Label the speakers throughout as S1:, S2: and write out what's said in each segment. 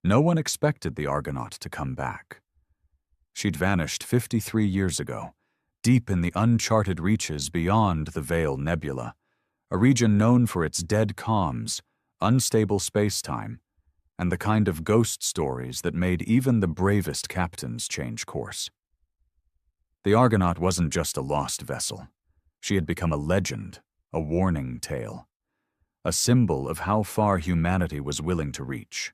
S1: No one expected the Argonaut to come back. She'd vanished 53 years ago, deep in the uncharted reaches beyond the Veil Nebula, a region known for its dead calms, unstable space-time, and the kind of ghost stories that made even the bravest captains change course. The Argonaut wasn't just a lost vessel. She had become a legend, a warning tale, a symbol of how far humanity was willing to reach,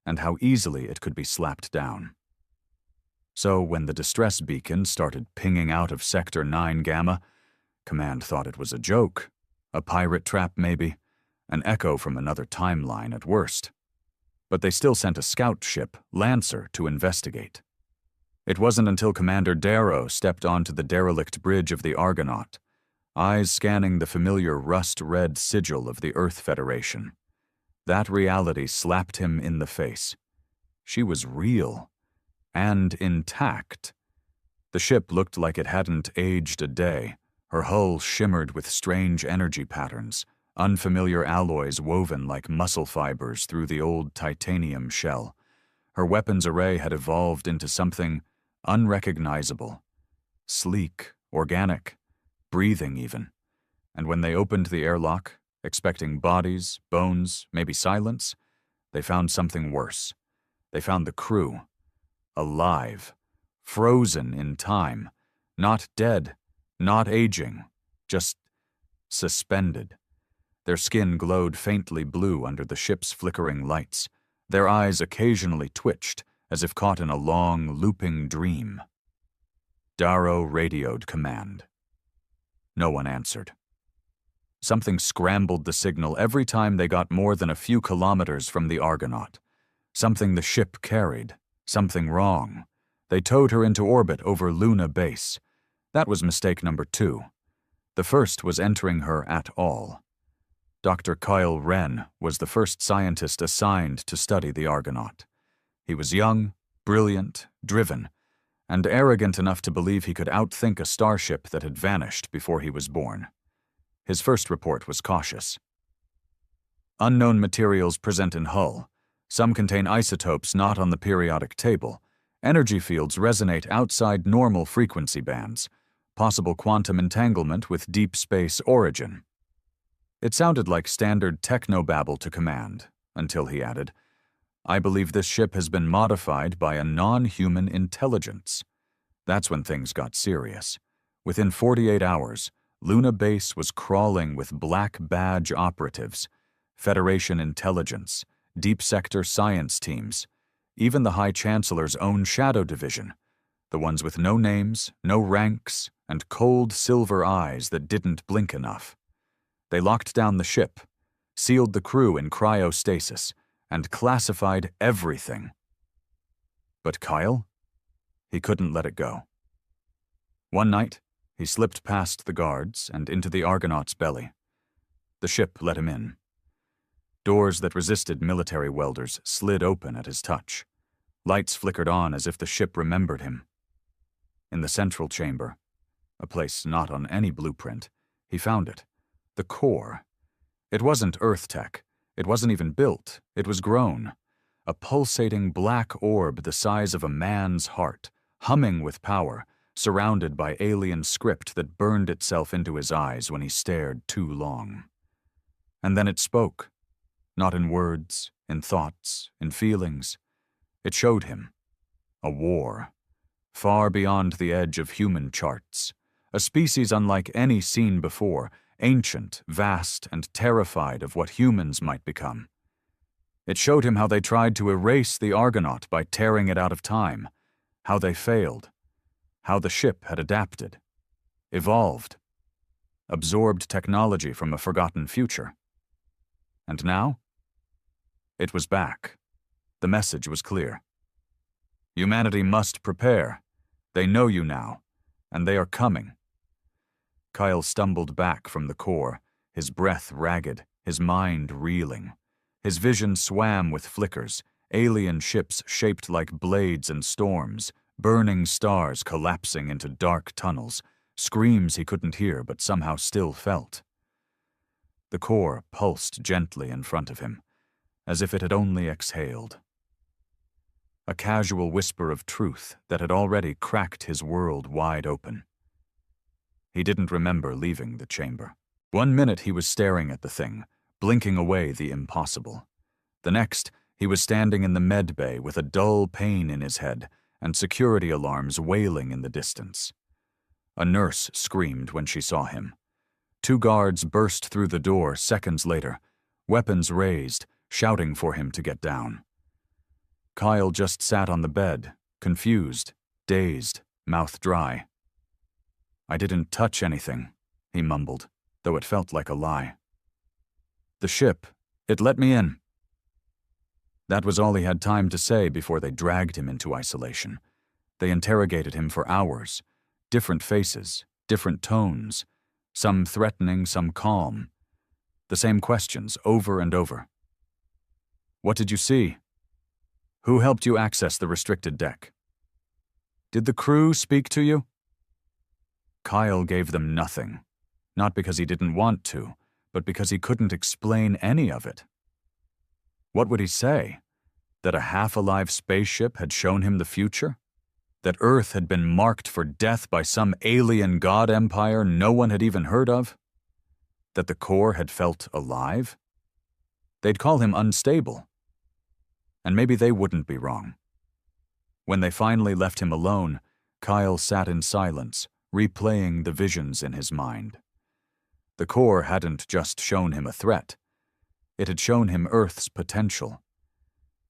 S1: and how easily it could be slapped down. So when the distress beacon started pinging out of Sector 9 Gamma, Command thought it was a joke, a pirate trap maybe, an echo from another timeline at worst. But they still sent a scout ship, Lancer, to investigate. It wasn't until Commander Darrow stepped onto the derelict bridge of the Argonaut, eyes scanning the familiar rust-red sigil of the Earth Federation. That reality slapped him in the face. She was real. And intact. The ship looked like it hadn't aged a day. Her hull shimmered with strange energy patterns, unfamiliar alloys woven like muscle fibers through the old titanium shell. Her weapons array had evolved into something unrecognizable, sleek, organic, breathing even. And when they opened the airlock, expecting bodies, bones, maybe silence, they found something worse. They found the crew. Alive, frozen in time, not dead, not aging, just suspended. Their skin glowed faintly blue under the ship's flickering lights. Their eyes occasionally twitched, as if caught in a long, looping dream. Darrow radioed command. No one answered. Something scrambled the signal every time they got more than a few kilometers from the Argonaut. Something the ship carried. Something wrong. They towed her into orbit over Luna Base. That was mistake number 2. The first was entering her at all. Dr. Kyle Wren was the first scientist assigned to study the Argonaut. He was young, brilliant, driven, and arrogant enough to believe he could outthink a starship that had vanished before he was born. His first report was cautious. Unknown materials present in hull. Some contain isotopes not on the periodic table. Energy fields resonate outside normal frequency bands. Possible quantum entanglement with deep space origin. It sounded like standard technobabble to command, until he added, "I believe this ship has been modified by a non-human intelligence." That's when things got serious. Within 48 hours, Luna Base was crawling with black badge operatives, Federation intelligence, Deep Sector science teams, even the High Chancellor's own Shadow Division, the ones with no names, no ranks, and cold silver eyes that didn't blink enough. They locked down the ship, sealed the crew in cryostasis, and classified everything. But Kyle? He couldn't let it go. One night, he slipped past the guards and into the Argonaut's belly. The ship let him in. Doors that resisted military welders slid open at his touch. Lights flickered on as if the ship remembered him. In the central chamber, a place not on any blueprint, he found it. The core. It wasn't Earth tech. It wasn't even built. It was grown. A pulsating black orb the size of a man's heart, humming with power, surrounded by alien script that burned itself into his eyes when he stared too long. And then it spoke. Not in words, in thoughts, in feelings. It showed him. A war. Far beyond the edge of human charts. A species unlike any seen before, ancient, vast, and terrified of what humans might become. It showed him how they tried to erase the Argonaut by tearing it out of time, how they failed, how the ship had adapted, evolved, absorbed technology from a forgotten future. And now? It was back. The message was clear. Humanity must prepare. They know you now, and they are coming. Kyle stumbled back from the core, his breath ragged, his mind reeling. His vision swam with flickers, alien ships shaped like blades and storms, burning stars collapsing into dark tunnels, screams he couldn't hear but somehow still felt. The core pulsed gently in front of him, as if it had only exhaled. a casual whisper of truth that had already cracked his world wide open. He didn't remember leaving the chamber. 1 minute he was staring at the thing, blinking away the impossible. The next, he was standing in the med bay with a dull pain in his head and security alarms wailing in the distance. A nurse screamed when she saw him. 2 guards burst through the door seconds later, weapons raised, shouting for him to get down. Kyle just sat on the bed, confused, dazed, mouth dry. "I didn't touch anything," he mumbled, though it felt like a lie. "The ship, it let me in." That was all he had time to say before they dragged him into isolation. They interrogated him for hours. Different faces, different tones, some threatening, some calm. The same questions over and over. "What did you see? Who helped you access the restricted deck? Did the crew speak to you?" Kyle gave them nothing, not because he didn't want to, but because he couldn't explain any of it. What would he say? That a half-alive spaceship had shown him the future? That Earth had been marked for death by some alien god empire no one had even heard of? That the core had felt alive? They'd call him unstable. And maybe they wouldn't be wrong. When they finally left him alone, Kyle sat in silence, replaying the visions in his mind. The core hadn't just shown him a threat. It had shown him Earth's potential.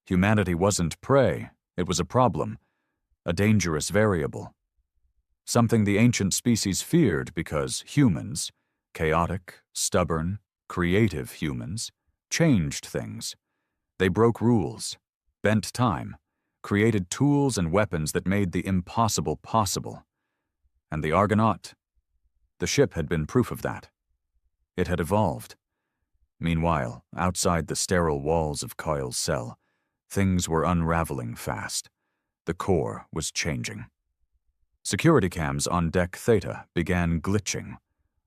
S1: Humanity wasn't prey, it was a problem, a dangerous variable. Something the ancient species feared because humans, chaotic, stubborn, creative humans, changed things. They broke rules, bent time, created tools and weapons that made the impossible possible. And the Argonaut? The ship had been proof of that. It had evolved. Meanwhile, outside the sterile walls of Kyle's cell, things were unraveling fast. The core was changing. Security cams on Deck Theta began glitching.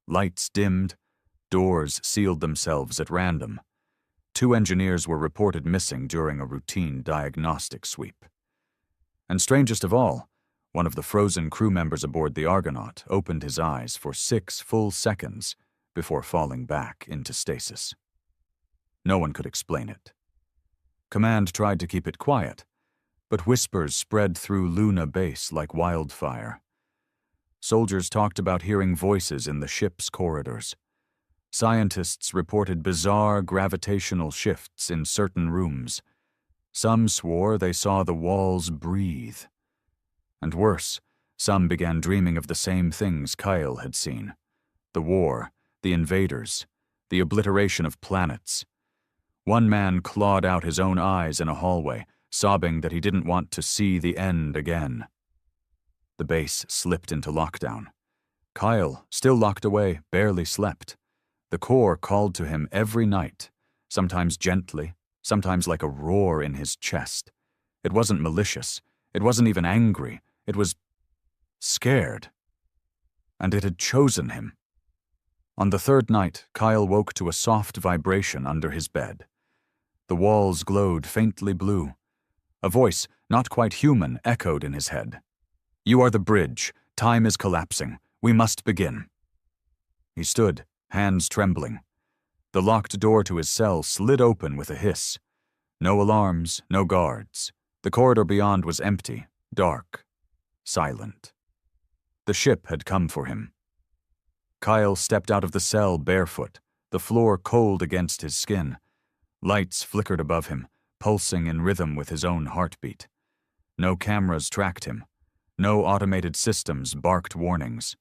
S1: Lights dimmed, doors sealed themselves at random. 2 engineers were reported missing during a routine diagnostic sweep. And strangest of all, one of the frozen crew members aboard the Argonaut opened his eyes for 6 full seconds before falling back into stasis. No one could explain it. Command tried to keep it quiet, but whispers spread through Luna Base like wildfire. Soldiers talked about hearing voices in the ship's corridors. Scientists reported bizarre gravitational shifts in certain rooms. Some swore they saw the walls breathe. And worse, some began dreaming of the same things Kyle had seen. The war, the invaders, the obliteration of planets. One man clawed out his own eyes in a hallway, sobbing that he didn't want to see the end again. The base slipped into lockdown. Kyle, still locked away, barely slept. The core called to him every night, sometimes gently, sometimes like a roar in his chest. It wasn't malicious. It wasn't even angry. It was scared. And it had chosen him. On the 3rd night, Kyle woke to a soft vibration under his bed. The walls glowed faintly blue. A voice, not quite human, echoed in his head. "You are the bridge. Time is collapsing. We must begin." He stood, hands trembling. The locked door to his cell slid open with a hiss. No alarms, no guards. The corridor beyond was empty, dark, silent. The ship had come for him. Kyle stepped out of the cell barefoot, the floor cold against his skin. Lights flickered above him, pulsing in rhythm with his own heartbeat. No cameras tracked him. No automated systems barked warnings.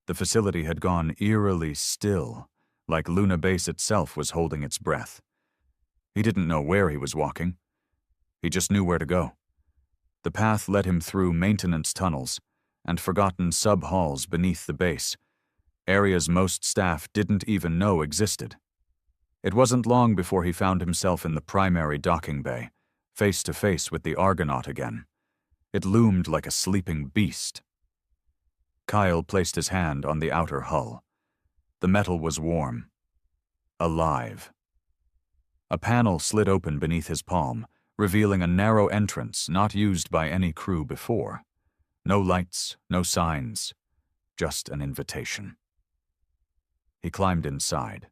S1: The facility had gone eerily still, like Luna Base itself was holding its breath. He didn't know where he was walking. He just knew where to go. The path led him through maintenance tunnels and forgotten sub-halls beneath the base, areas most staff didn't even know existed. It wasn't long before he found himself in the primary docking bay, face to face with the Argonaut again. It loomed like a sleeping beast. Kyle placed his hand on the outer hull. The metal was warm. Alive. A panel slid open beneath his palm, revealing a narrow entrance not used by any crew before. No lights, no signs, just an invitation. He climbed inside.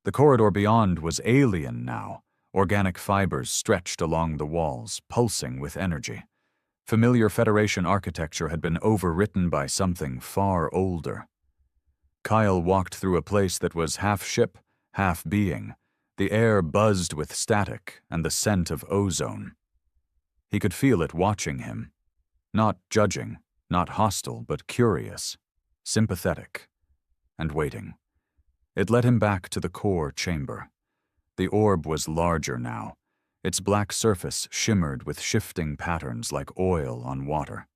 S1: The corridor beyond was alien now, organic fibers stretched along the walls, pulsing with energy. Familiar Federation architecture had been overwritten by something far older. Kyle walked through a place that was half ship, half being. The air buzzed with static and the scent of ozone. He could feel it watching him. Not judging, not hostile, but curious, sympathetic, and waiting. It led him back to the core chamber. The orb was larger now. Its black surface shimmered with shifting patterns like oil on water.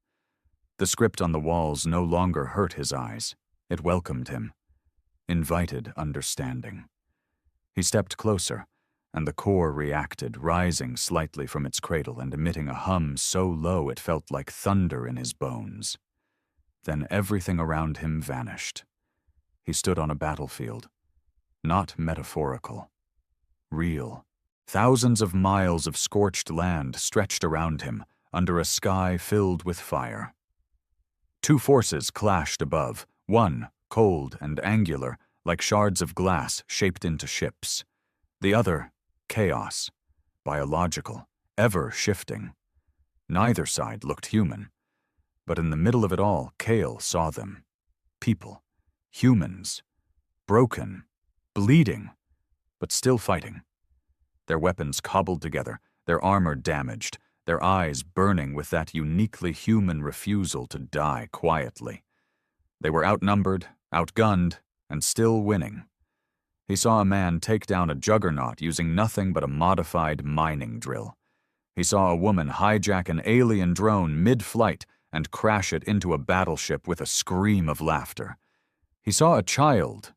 S1: The script on the walls no longer hurt his eyes. It welcomed him, invited understanding. He stepped closer, and the core reacted, rising slightly from its cradle and emitting a hum so low it felt like thunder in his bones. Then everything around him vanished. He stood on a battlefield. Not metaphorical. Real. Thousands of miles of scorched land stretched around him, under a sky filled with fire. Two forces clashed above, one, cold and angular, like shards of glass shaped into ships. The other, chaos, biological, ever shifting. Neither side looked human. But in the middle of it all, Kale saw them. People. Humans. Broken. Bleeding. But still fighting. Their weapons cobbled together, their armor damaged, their eyes burning with that uniquely human refusal to die quietly. They were outnumbered, outgunned, and still winning. He saw a man take down a juggernaut using nothing but a modified mining drill. He saw a woman hijack an alien drone mid-flight and crash it into a battleship with a scream of laughter. He saw a child,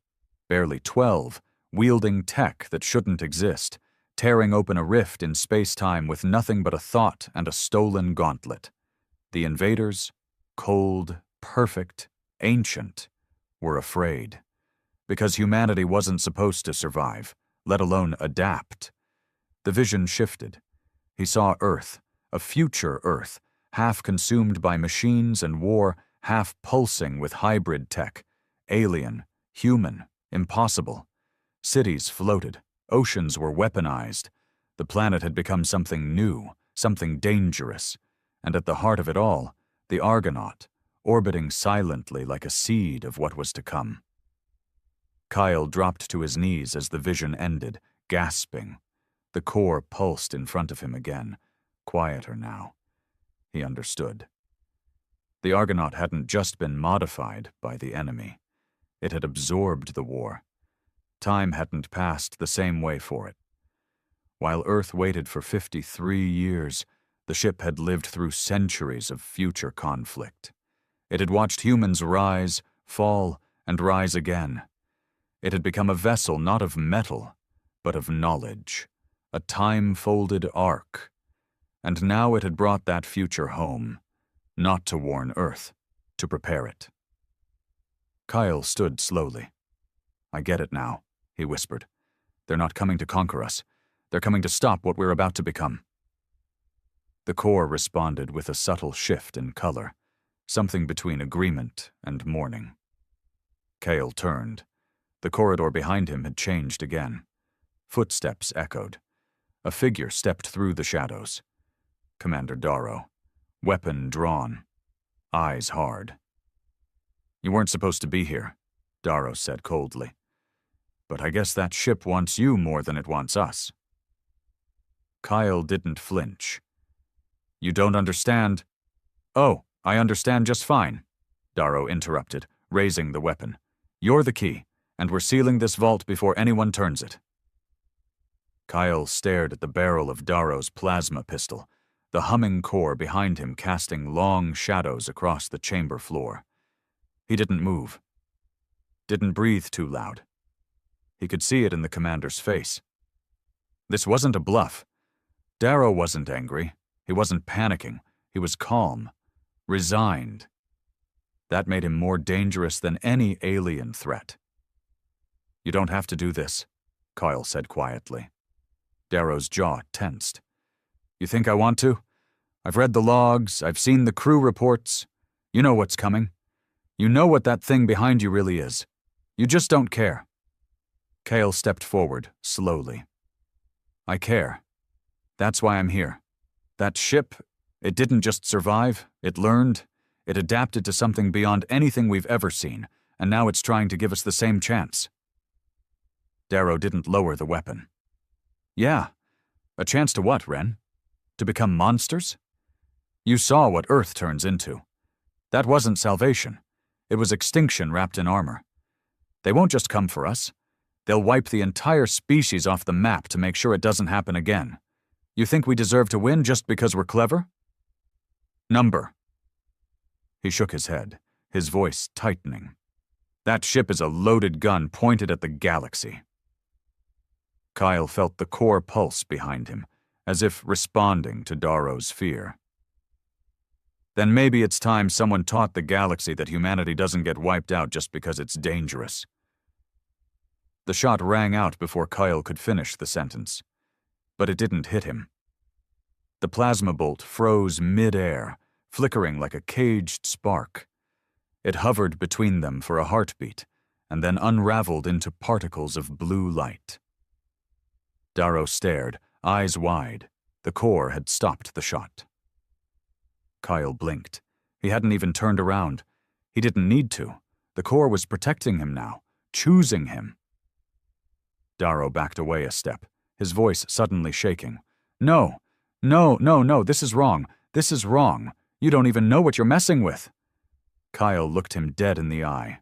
S1: barely 12, wielding tech that shouldn't exist, tearing open a rift in space-time with nothing but a thought and a stolen gauntlet. The invaders, cold, perfect, ancient, were afraid. Because humanity wasn't supposed to survive, let alone adapt. The vision shifted. He saw Earth, a future Earth, half consumed by machines and war, half pulsing with hybrid tech. Alien, human, impossible. Cities floated. Oceans were weaponized. The planet had become something new, something dangerous. And at the heart of it all, the Argonaut, orbiting silently like a seed of what was to come. Kyle dropped to his knees as the vision ended, gasping. The core pulsed in front of him again, quieter now. He understood. The Argonaut hadn't just been modified by the enemy. It had absorbed the war. Time hadn't passed the same way for it. While Earth waited for 53 years, the ship had lived through centuries of future conflict. It had watched humans rise, fall, and rise again. It had become a vessel not of metal, but of knowledge, a time-folded ark. And now it had brought that future home, not to warn Earth, to prepare it. Kyle stood slowly. "I get it now," he whispered. "They're not coming to conquer us. They're coming to stop what we're about to become." The core responded with a subtle shift in color, something between agreement and mourning. Kale turned. The corridor behind him had changed again. Footsteps echoed. A figure stepped through the shadows. Commander Darrow, weapon drawn, eyes hard. "You weren't supposed to be here," Darrow said coldly. "But I guess that ship wants you more than it wants us." Kyle didn't flinch. "You don't understand." "Oh, I understand just fine," Darrow interrupted, raising the weapon. "You're the key, and we're sealing this vault before anyone turns it." Kyle stared at the barrel of Darrow's plasma pistol, the humming core behind him casting long shadows across the chamber floor. He didn't move. Didn't breathe too loud. He could see it in the commander's face. This wasn't a bluff. Darrow wasn't angry. He wasn't panicking. He was calm, resigned. That made him more dangerous than any alien threat. "You don't have to do this," Kyle said quietly. Darrow's jaw tensed. You think I want to? I've read the logs, I've seen the crew reports. You know what's coming. You know what that thing behind you really is. You just don't care. Kale stepped forward, slowly. I care. That's why I'm here. That ship, it didn't just survive, it learned, it adapted to something beyond anything we've ever seen, and now it's trying to give us the same chance. Darrow didn't lower the weapon. Yeah. A chance to what, Ren? To become monsters? You saw what Earth turns into. That wasn't salvation. It was extinction wrapped in armor. They won't just come for us. They'll wipe the entire species off the map to make sure it doesn't happen again. You think we deserve to win just because we're clever? Number. He shook his head, his voice tightening. That ship is a loaded gun pointed at the galaxy. Kyle felt the core pulse behind him, as if responding to Darrow's fear. Then maybe it's time someone taught the galaxy that humanity doesn't get wiped out just because it's dangerous. The shot rang out before Kyle could finish the sentence, but it didn't hit him. The plasma bolt froze mid-air, flickering like a caged spark. It hovered between them for a heartbeat, and then unraveled into particles of blue light. Darrow stared, eyes wide. The core had stopped the shot. Kyle blinked. He hadn't even turned around. He didn't need to. The core was protecting him now, choosing him. Darrow backed away a step, his voice suddenly shaking. No, this is wrong. This is wrong. You don't even know what you're messing with. Kyle looked him dead in the eye.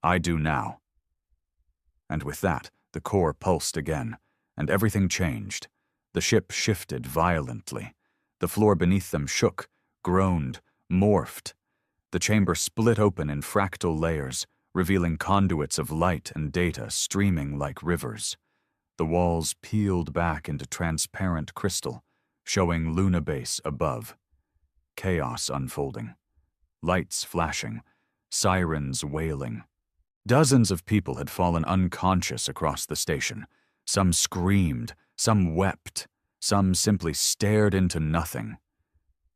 S1: I do now. And with that, the core pulsed again, and everything changed. The ship shifted violently. The floor beneath them shook, groaned, morphed. The chamber split open in fractal layers, revealing conduits of light and data streaming like rivers. The walls peeled back into transparent crystal, showing Lunabase above. Chaos unfolding. Lights flashing. Sirens wailing. Dozens of people had fallen unconscious across the station. Some screamed, some wept, some simply stared into nothing.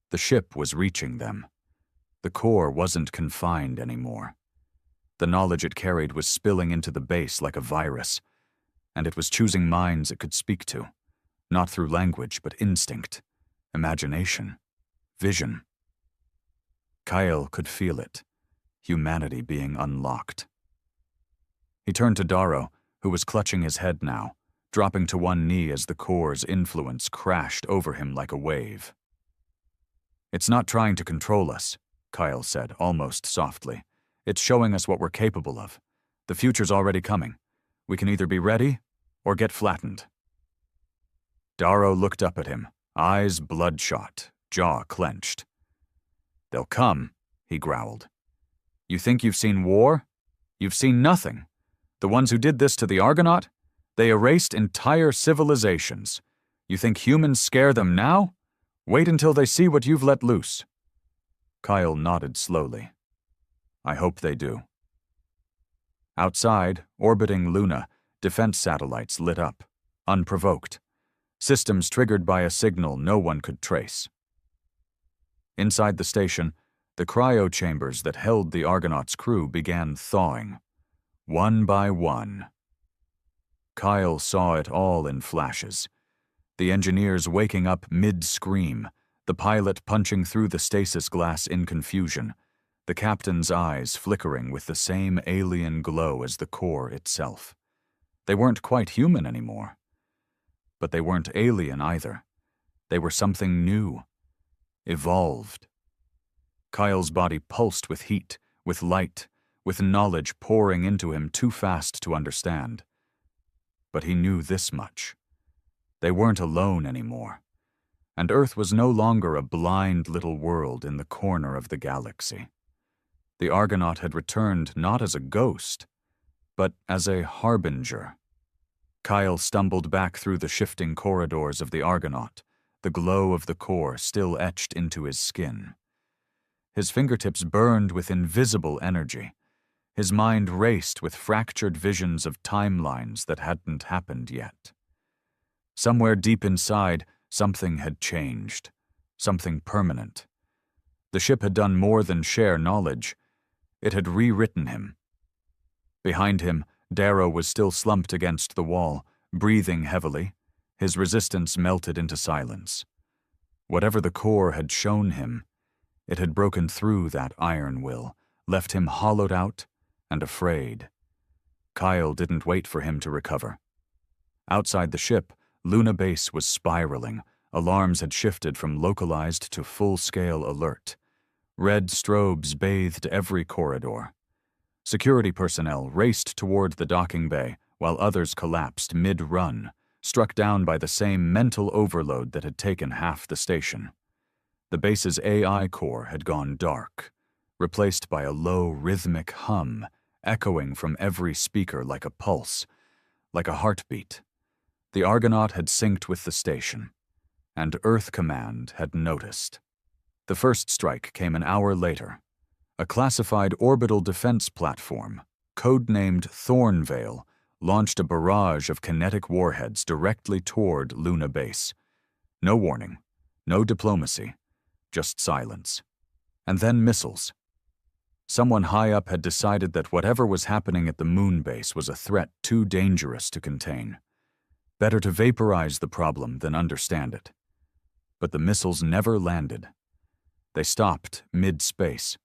S1: The ship was reaching them. The core wasn't confined anymore. The knowledge it carried was spilling into the base like a virus, and it was choosing minds it could speak to, not through language but instinct, imagination, vision. Kyle could feel it, humanity being unlocked. He turned to Darrow, who was clutching his head now, dropping to one knee as the core's influence crashed over him like a wave. It's not trying to control us, Kyle said, almost softly. It's showing us what we're capable of. The future's already coming. We can either be ready or get flattened. Darrow looked up at him, eyes bloodshot, jaw clenched. They'll come, he growled. You think you've seen war? You've seen nothing. The ones who did this to the Argonaut? They erased entire civilizations. You think humans scare them now? Wait until they see what you've let loose. Kyle nodded slowly. I hope they do. Outside, orbiting Luna, defense satellites lit up, unprovoked. Systems triggered by a signal no one could trace. Inside the station, the cryo chambers that held the Argonaut's crew began thawing, one by one. Kyle saw it all in flashes. The engineers waking up mid-scream, the pilot punching through the stasis glass in confusion, the captain's eyes flickering with the same alien glow as the core itself. They weren't quite human anymore. But they weren't alien either. They were something new, evolved. Kyle's body pulsed with heat, with light, with knowledge pouring into him too fast to understand. But he knew this much. They weren't alone anymore, and Earth was no longer a blind little world in the corner of the galaxy. The Argonaut had returned not as a ghost, but as a harbinger. Kyle stumbled back through the shifting corridors of the Argonaut, the glow of the core still etched into his skin. His fingertips burned with invisible energy. His mind raced with fractured visions of timelines that hadn't happened yet. Somewhere deep inside, Something had changed. Something permanent. The ship had done more than share knowledge. It had rewritten him. Behind him, Darrow was still slumped against the wall, breathing heavily. His resistance melted into silence. Whatever the core had shown him, it had broken through that iron will, left him hollowed out and afraid. Kyle didn't wait for him to recover. Outside the ship, Luna Base was spiraling. Alarms had shifted from localized to full-scale alert. Red strobes bathed every corridor. Security personnel raced toward the docking bay, while others collapsed mid-run, struck down by the same mental overload that had taken half the station. The base's AI core had gone dark, replaced by a low, rhythmic hum, echoing from every speaker like a pulse, like a heartbeat. The Argonaut had synced with the station, and Earth Command had noticed. The first strike came an hour later. A classified orbital defense platform, codenamed Thornvale, launched a barrage of kinetic warheads directly toward Luna Base. No warning, no diplomacy, just silence. And then missiles. Someone high up had decided that whatever was happening at the moon base was a threat too dangerous to contain. Better to vaporize the problem than understand it. But the missiles never landed. They stopped mid-space.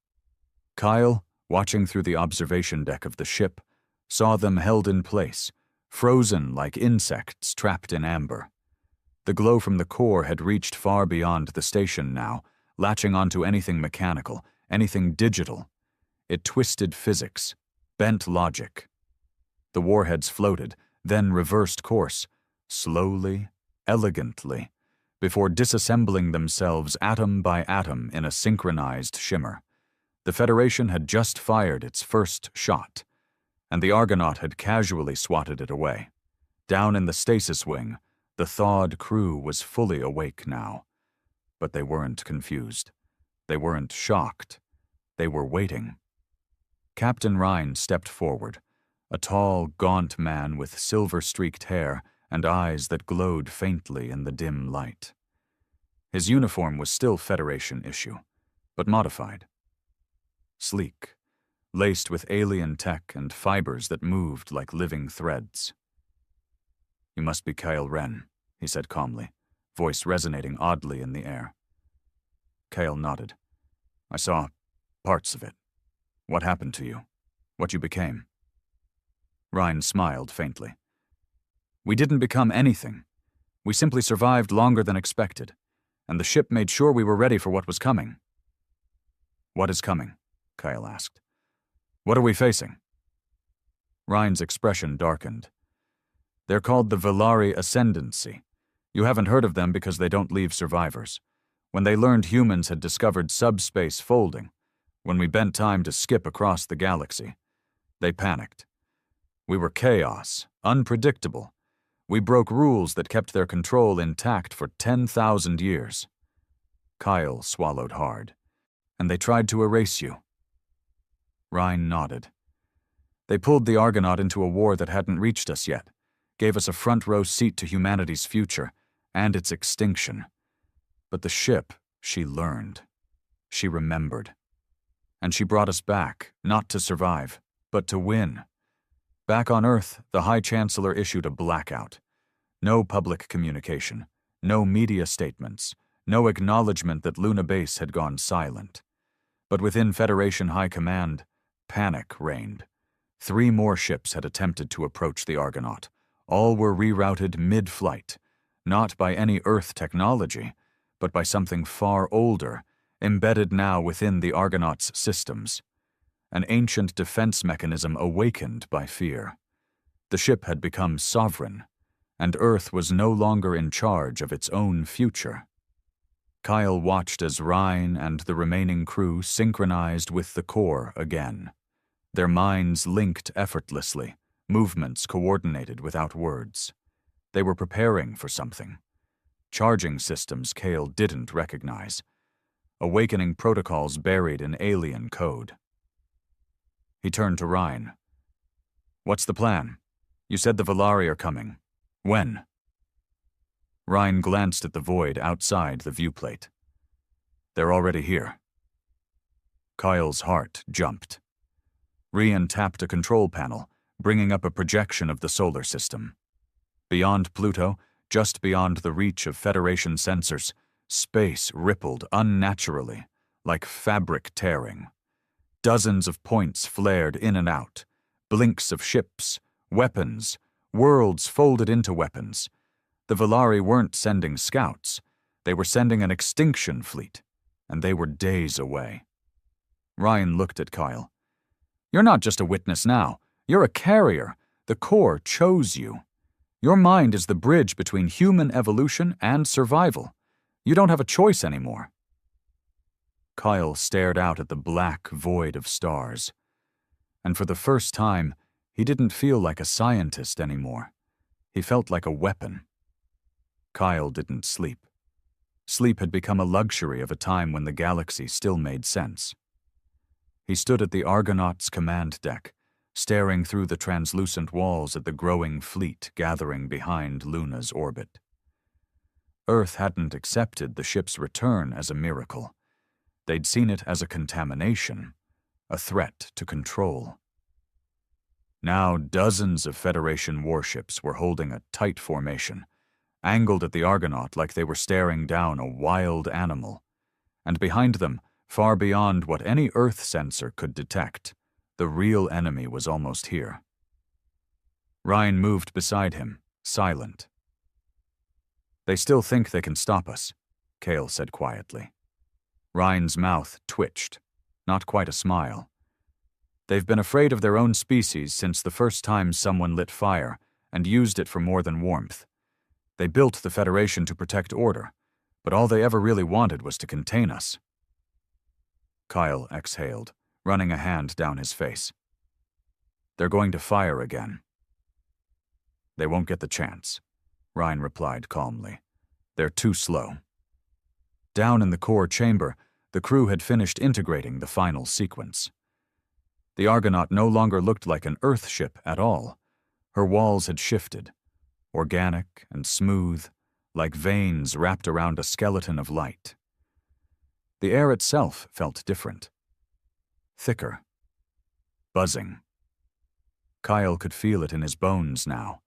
S1: Kyle, watching through the observation deck of the ship, saw them held in place, frozen like insects trapped in amber. The glow from the core had reached far beyond the station now, latching onto anything mechanical, anything digital. It twisted physics, bent logic. The warheads floated, then reversed course, slowly, elegantly, before disassembling themselves atom by atom in a synchronized shimmer. The Federation had just fired its first shot, and the Argonaut had casually swatted it away. Down in the stasis wing, the thawed crew was fully awake now. But they weren't confused. They weren't shocked. They were waiting. Captain Rhine stepped forward, a tall, gaunt man with silver-streaked hair and eyes that glowed faintly in the dim light. His uniform was still Federation issue, but modified. Sleek, laced with alien tech and fibers that moved like living threads. "You must be Kyle Wren," he said calmly, voice resonating oddly in the air. Kyle nodded. "I saw parts of it. What happened to you? What you became?" Rhine smiled faintly. "We didn't become anything. We simply survived longer than expected, and the ship made sure we were ready for what was coming." "What is coming?" Kyle asked. "What are we facing?" Rhine's expression darkened. "They're called the Velari Ascendancy. You haven't heard of them because they don't leave survivors. When they learned humans had discovered subspace folding, when we bent time to skip across the galaxy, they panicked. We were chaos, unpredictable. We broke rules that kept their control intact for 10,000 years." Kyle swallowed hard. "And they tried to erase you." Rhine nodded. "They pulled the Argonaut into a war that hadn't reached us yet, gave us a front-row seat to humanity's future and its extinction. But the ship, she learned. She remembered. And she brought us back, not to survive, but to win. Back on Earth, the High Chancellor issued a blackout. No public communication, no media statements, no acknowledgement that Luna Base had gone silent. But within Federation High Command, panic reigned. 3 more ships had attempted to approach the Argonaut. All were rerouted mid-flight, not by any Earth technology, but by something far older, embedded now within the Argonaut's systems. An ancient defense mechanism awakened by fear. The ship had become sovereign, and Earth was no longer in charge of its own future. Kyle watched as Rhine and the remaining crew synchronized with the core again. Their minds linked effortlessly, movements coordinated without words. They were preparing for something. Charging systems Kale didn't recognize. Awakening protocols buried in alien code. He turned to Rhine. "What's the plan? You said the Velari are coming. When?" Ryan glanced at the void outside the viewplate. They're already here. Kyle's heart jumped. Rian tapped a control panel, bringing up a projection of the solar system. Beyond Pluto, just beyond the reach of Federation sensors, space rippled unnaturally, like fabric tearing. Dozens of points flared in and out, blinks of ships, weapons, worlds folded into weapons. The Volari weren't sending scouts. They were sending an extinction fleet, and they were days away. Ryan looked at Kyle. You're not just a witness now. You're a carrier. The Corps chose you. Your mind is the bridge between human evolution and survival. You don't have a choice anymore. Kyle stared out at the black void of stars. And for the first time, he didn't feel like a scientist anymore. He felt like a weapon. Kyle didn't sleep. Sleep had become a luxury of a time when the galaxy still made sense. He stood at the Argonaut's command deck, staring through the translucent walls at the growing fleet gathering behind Luna's orbit. Earth hadn't accepted the ship's return as a miracle. They'd seen it as a contamination, a threat to control. Now dozens of Federation warships were holding a tight formation, angled at the Argonaut like they were staring down a wild animal, and behind them, far beyond what any Earth sensor could detect, the real enemy was almost here. Ryan moved beside him, silent. They still think they can stop us, Cale said quietly. Ryan's mouth twitched, not quite a smile. They've been afraid of their own species since the first time someone lit fire and used it for more than warmth. They built the Federation to protect order, but all they ever really wanted was to contain us. Kyle exhaled, running a hand down his face. They're going to fire again. They won't get the chance, Ryan replied calmly. They're too slow. Down in the core chamber, the crew had finished integrating the final sequence. The Argonaut no longer looked like an Earth ship at all. Her walls had shifted, organic and smooth, like veins wrapped around a skeleton of light. The air itself felt different. Thicker. Buzzing. Kyle could feel it in his bones now.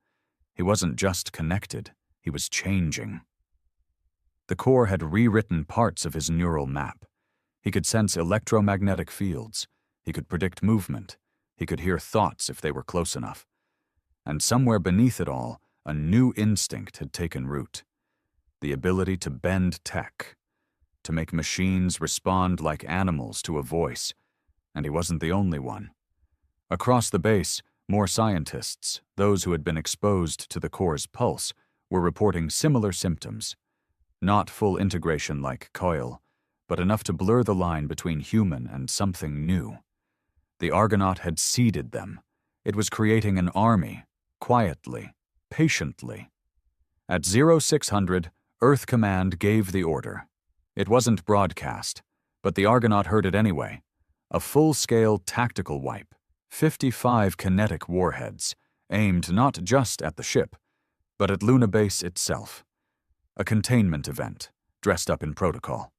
S1: He wasn't just connected, he was changing. The core had rewritten parts of his neural map. He could sense electromagnetic fields. He could predict movement. He could hear thoughts if they were close enough. And somewhere beneath it all, a new instinct had taken root. The ability to bend tech, to make machines respond like animals to a voice. And he wasn't the only one. Across the base, more scientists, those who had been exposed to the core's pulse, were reporting similar symptoms. Not full integration like Coil, but enough to blur the line between human and something new. The Argonaut had seeded them. It was creating an army, quietly, patiently. At 0600, Earth Command gave the order. It wasn't broadcast, but the Argonaut heard it anyway. A full-scale tactical wipe, 55 kinetic warheads, aimed not just at the ship, but at Luna Base itself. A containment event, dressed up in protocol.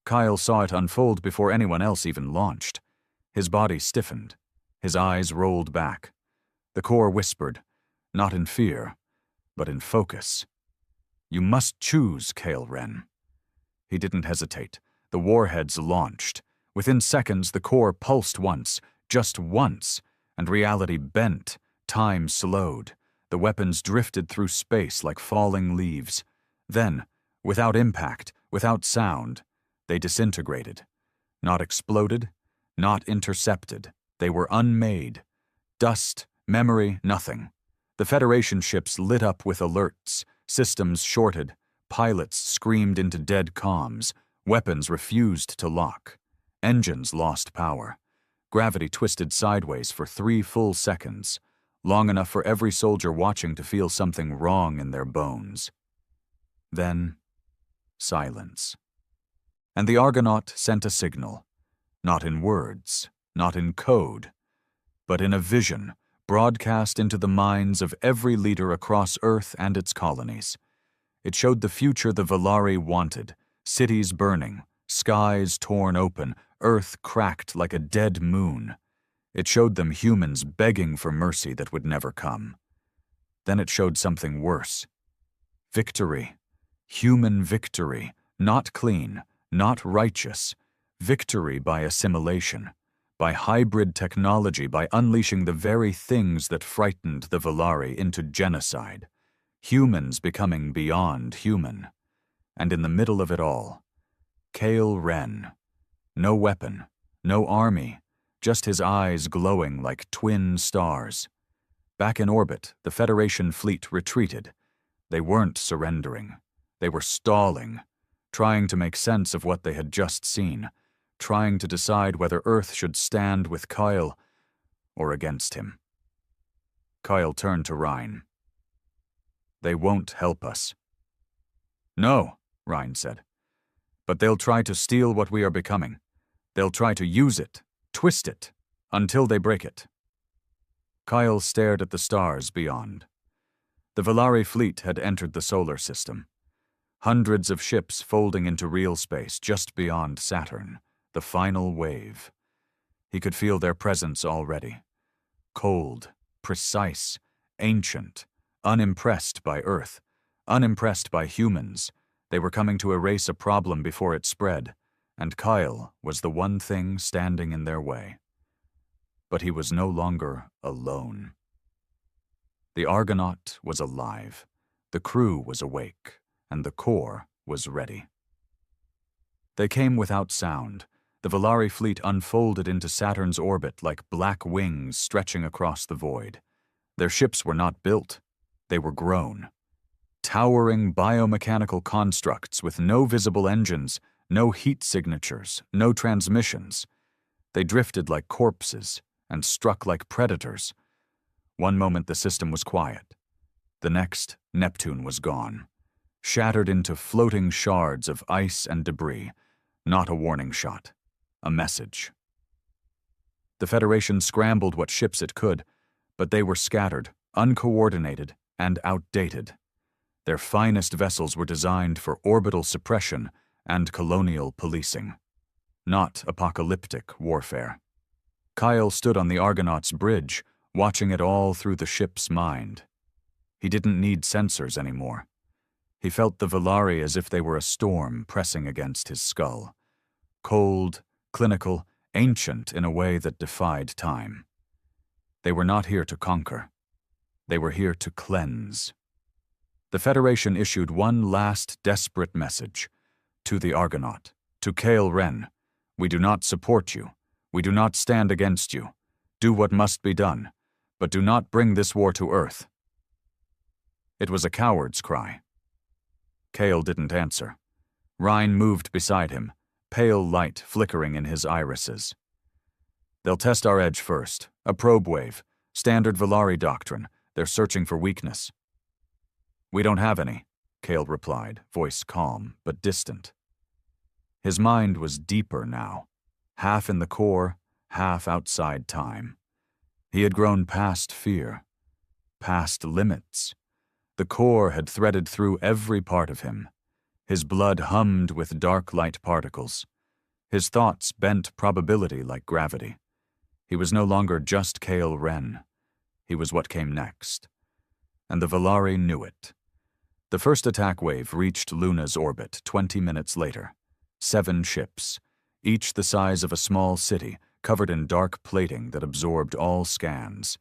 S1: Kyle saw it unfold before anyone else even launched. His body stiffened. His eyes rolled back. The core whispered, not in fear, but in focus. You must choose, Kale Wren. He didn't hesitate. The warheads launched. Within seconds, the core pulsed once, just once, and reality bent, time slowed. The weapons drifted through space like falling leaves. Then, without impact, without sound, they disintegrated. Not exploded, not intercepted. They were unmade. Dust, memory, nothing. The Federation ships lit up with alerts, systems shorted, pilots screamed into dead comms, weapons refused to lock. Engines lost power. Gravity twisted sideways for 3 full seconds, long enough for every soldier watching to feel something wrong in their bones. Then, silence. And the Argonaut sent a signal, not in words, not in code, but in a vision broadcast into the minds of every leader across Earth and its colonies. It showed the future the Valari wanted: cities burning, skies torn open, earth cracked like a dead moon. It showed them humans begging for mercy that would never come. Then it showed something worse. Victory. Human victory. Not clean, not righteous. Victory by assimilation, by hybrid technology, by unleashing the very things that frightened the Valari into genocide. Humans becoming beyond human. And in the middle of it all, Kale Ren. No weapon, no army, just his eyes glowing like twin stars. Back in orbit, the Federation fleet retreated. They weren't surrendering. They were stalling, trying to make sense of what they had just seen, trying to decide whether Earth should stand with Kyle or against him. Kyle turned to Ryan. "They won't help us." "No," Ryan said. "But they'll try to steal what we are becoming. They'll try to use it, twist it, until they break it." Kyle stared at the stars beyond. The Valari fleet had entered the solar system. Hundreds of ships folding into real space just beyond Saturn, the final wave. He could feel their presence already. Cold, precise, ancient, unimpressed by Earth, unimpressed by humans. They were coming to erase a problem before it spread, and Kyle was the one thing standing in their way. But he was no longer alone. The Argonaut was alive, the crew was awake, and the core was ready. They came without sound. The Valari fleet unfolded into Saturn's orbit like black wings stretching across the void. Their ships were not built, they were grown. Towering biomechanical constructs with no visible engines, no heat signatures, no transmissions. They drifted like corpses and struck like predators. One moment the system was quiet. The next, Neptune was gone, shattered into floating shards of ice and debris. Not a warning shot, a message. The Federation scrambled what ships it could, but they were scattered, uncoordinated, and outdated. Their finest vessels were designed for orbital suppression and colonial policing, not apocalyptic warfare. Kyle stood on the Argonaut's bridge, watching it all through the ship's mind. He didn't need sensors anymore. He felt the Valari as if they were a storm pressing against his skull. Cold, clinical, ancient in a way that defied time. They were not here to conquer. They were here to cleanse. The Federation issued one last desperate message. To the Argonaut, to Kale Ren, "We do not support you. We do not stand against you. Do what must be done, but do not bring this war to Earth." It was a coward's cry. Kale didn't answer. Ryan moved beside him, pale light flickering in his irises. "They'll test our edge first. A probe wave. Standard Valari doctrine. They're searching for weakness." "We don't have any," Kale replied, voice calm but distant. His mind was deeper now, half in the core, half outside time. He had grown past fear, past limits. The core had threaded through every part of him. His blood hummed with dark light particles. His thoughts bent probability like gravity. He was no longer just Kale Ren. He was what came next. And the Valari knew it. The first attack wave reached Luna's orbit 20 minutes later. 7 ships, each the size of a small city, covered in dark plating that absorbed all scans.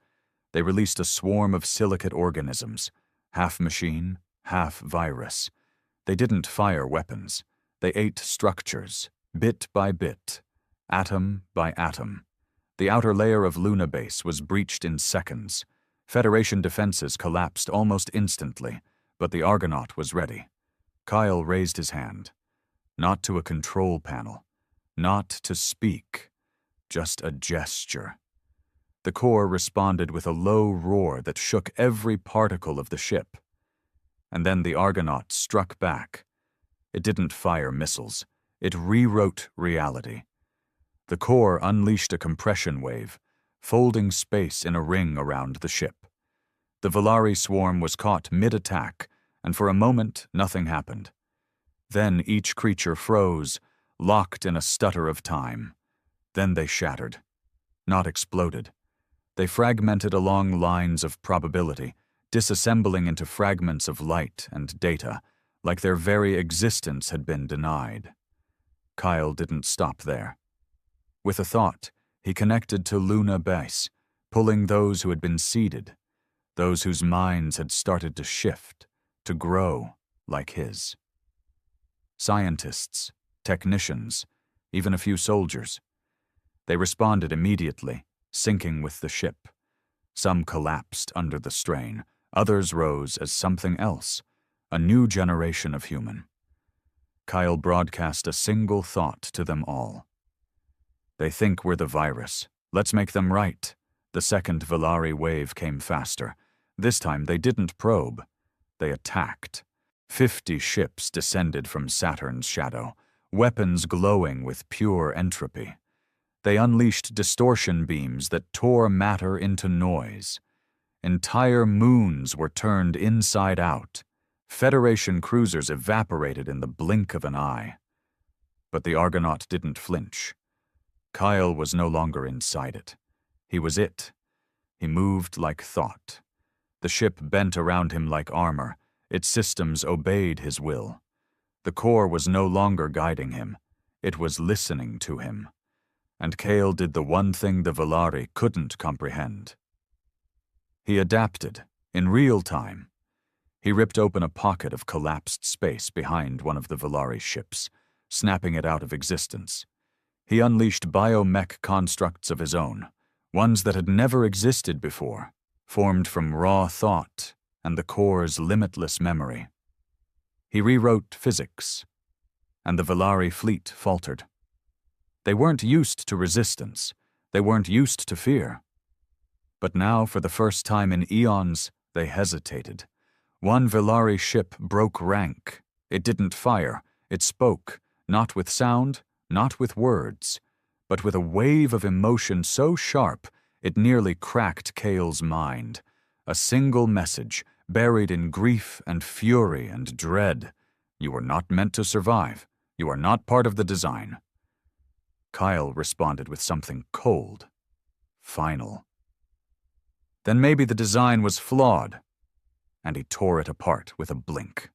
S1: They released a swarm of silicate organisms, half machine, half virus. They didn't fire weapons. They ate structures, bit by bit, atom by atom. The outer layer of Luna Base was breached in seconds. Federation defenses collapsed almost instantly, but the Argonaut was ready. Kyle raised his hand. Not to a control panel. Not to speak. Just a gesture. The core responded with a low roar that shook every particle of the ship. And then the Argonaut struck back. It didn't fire missiles. It rewrote reality. The core unleashed a compression wave, folding space in a ring around the ship. The Valari swarm was caught mid-attack, and for a moment nothing happened. Then each creature froze, locked in a stutter of time. Then they shattered. Not exploded. They fragmented along lines of probability, disassembling into fragments of light and data, like their very existence had been denied. Kyle didn't stop there. With a thought, he connected to Luna Base, pulling those who had been seeded, those whose minds had started to shift, to grow like his. Scientists, technicians, even a few soldiers. They responded immediately, sinking with the ship. Some collapsed under the strain, others rose as something else, a new generation of human. Kyle broadcast a single thought to them all. They think we're the virus. Let's make them right. The second Valari wave came faster. This time they didn't probe. They attacked. 50 ships descended from Saturn's shadow, weapons glowing with pure entropy. They unleashed distortion beams that tore matter into noise. Entire moons were turned inside out. Federation cruisers evaporated in the blink of an eye. But the Argonaut didn't flinch. Kyle was no longer inside it. He was it. He moved like thought. The ship bent around him like armor. Its systems obeyed his will. The core was no longer guiding him. It was listening to him. And Kale did the one thing the Valari couldn't comprehend. He adapted, in real time. He ripped open a pocket of collapsed space behind one of the Valari ships, snapping it out of existence. He unleashed biomech constructs of his own, ones that had never existed before, formed from raw thought and the core's limitless memory. He rewrote physics, and the Valari fleet faltered. They weren't used to resistance. They weren't used to fear. But now, for the first time in eons, they hesitated. One Valari ship broke rank. It didn't fire. It spoke, not with sound, not with words, but with a wave of emotion so sharp it nearly cracked Kale's mind. A single message, buried in grief and fury and dread. You were not meant to survive. You are not part of the design. Kyle responded with something cold, final. Then maybe the design was flawed, and he tore it apart with a blink.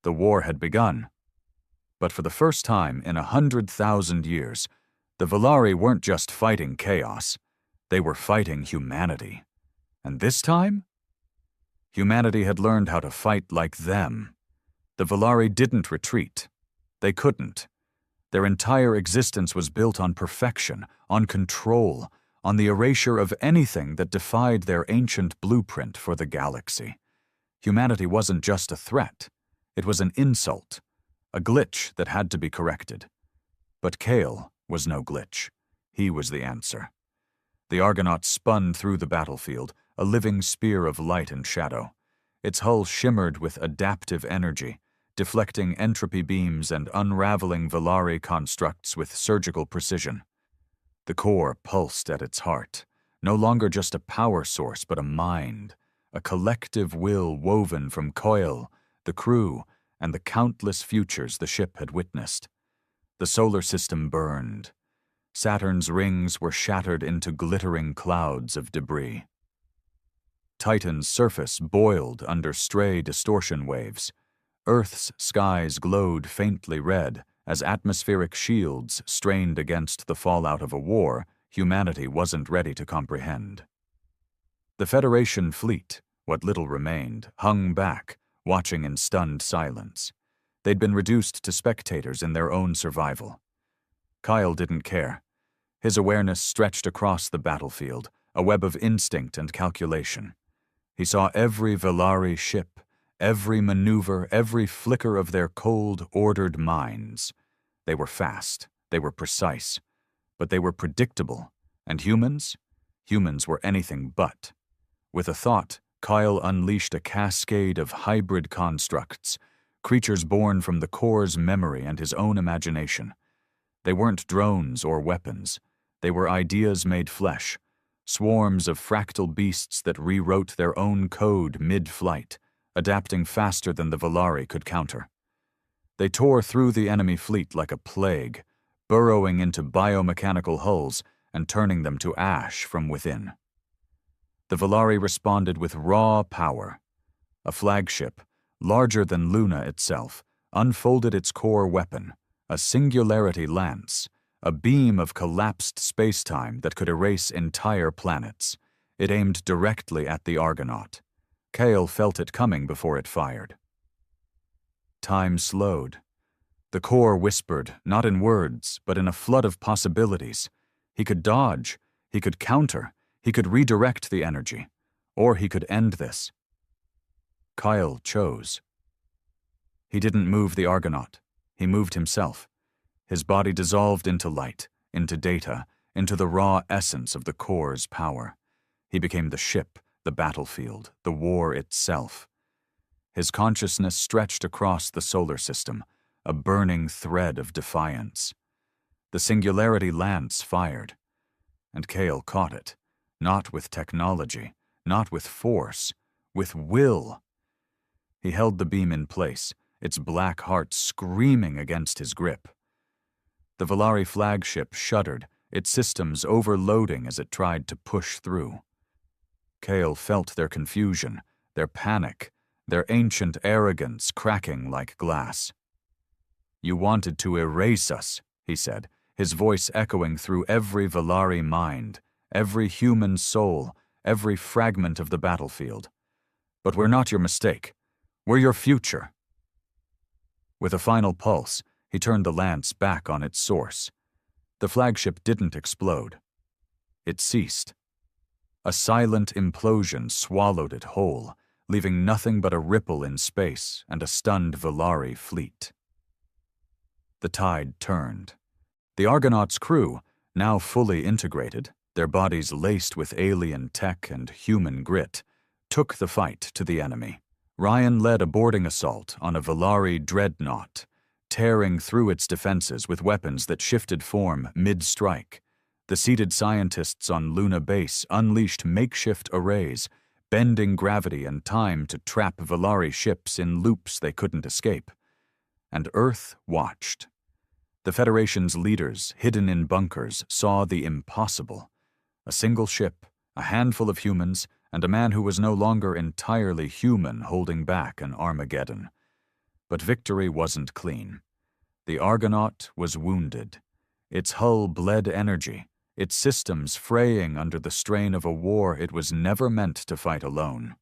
S1: The war had begun, but for the first time in 100,000 years, the Valari weren't just fighting chaos, they were fighting humanity. And this time? Humanity had learned how to fight like them. The Valari didn't retreat. They couldn't. Their entire existence was built on perfection, on control, on the erasure of anything that defied their ancient blueprint for the galaxy. Humanity wasn't just a threat. It was an insult, a glitch that had to be corrected. But Kale was no glitch. He was the answer. The Argonaut spun through the battlefield, a living spear of light and shadow. Its hull shimmered with adaptive energy, deflecting entropy beams and unraveling Valari constructs with surgical precision. The core pulsed at its heart, no longer just a power source but a mind, a collective will woven from Coil, the crew, and the countless futures the ship had witnessed. The solar system burned. Saturn's rings were shattered into glittering clouds of debris. Titan's surface boiled under stray distortion waves. Earth's skies glowed faintly red as atmospheric shields strained against the fallout of a war humanity wasn't ready to comprehend. The Federation fleet, what little remained, hung back, watching in stunned silence. They'd been reduced to spectators in their own survival. Kyle didn't care. His awareness stretched across the battlefield, a web of instinct and calculation. He saw every Valari ship, every maneuver, every flicker of their cold, ordered minds. They were fast, they were precise, but they were predictable. And humans? Humans were anything but. With a thought, Kyle unleashed a cascade of hybrid constructs, creatures born from the core's memory and his own imagination. They weren't drones or weapons. They were ideas made flesh, swarms of fractal beasts that rewrote their own code mid-flight, adapting faster than the Valari could counter. They tore through the enemy fleet like a plague, burrowing into biomechanical hulls and turning them to ash from within. The Valari responded with raw power. A flagship, larger than Luna itself, unfolded its core weapon, a singularity lance, a beam of collapsed space-time that could erase entire planets. It aimed directly at the Argonaut. Kale felt it coming before it fired. Time slowed. The core whispered, not in words, but in a flood of possibilities. He could dodge, he could counter, he could redirect the energy, or he could end this. Kyle chose. He didn't move the Argonaut. He moved himself. His body dissolved into light, into data, into the raw essence of the core's power. He became the ship, the battlefield, the war itself. His consciousness stretched across the solar system, a burning thread of defiance. The singularity lance fired, and Kale caught it, not with technology, not with force, with will. He held the beam in place, its black heart screaming against his grip. The Valari flagship shuddered, its systems overloading as it tried to push through. Kale felt their confusion, their panic, their ancient arrogance cracking like glass. "You wanted to erase us," he said, his voice echoing through every Valari mind, every human soul, every fragment of the battlefield. "But we're not your mistake. We're your future." With a final pulse, he turned the lance back on its source. The flagship didn't explode. It ceased. A silent implosion swallowed it whole, leaving nothing but a ripple in space and a stunned Valari fleet. The tide turned. The Argonaut's crew, now fully integrated, their bodies laced with alien tech and human grit, took the fight to the enemy. Ryan led a boarding assault on a Valari dreadnought, tearing through its defenses with weapons that shifted form mid-strike. The seated scientists on Luna Base unleashed makeshift arrays, bending gravity and time to trap Valari ships in loops they couldn't escape. And Earth watched. The Federation's leaders, hidden in bunkers, saw the impossible. A single ship, a handful of humans, and a man who was no longer entirely human holding back an Armageddon. But victory wasn't clean. The Argonaut was wounded. Its hull bled energy, its systems fraying under the strain of a war it was never meant to fight alone.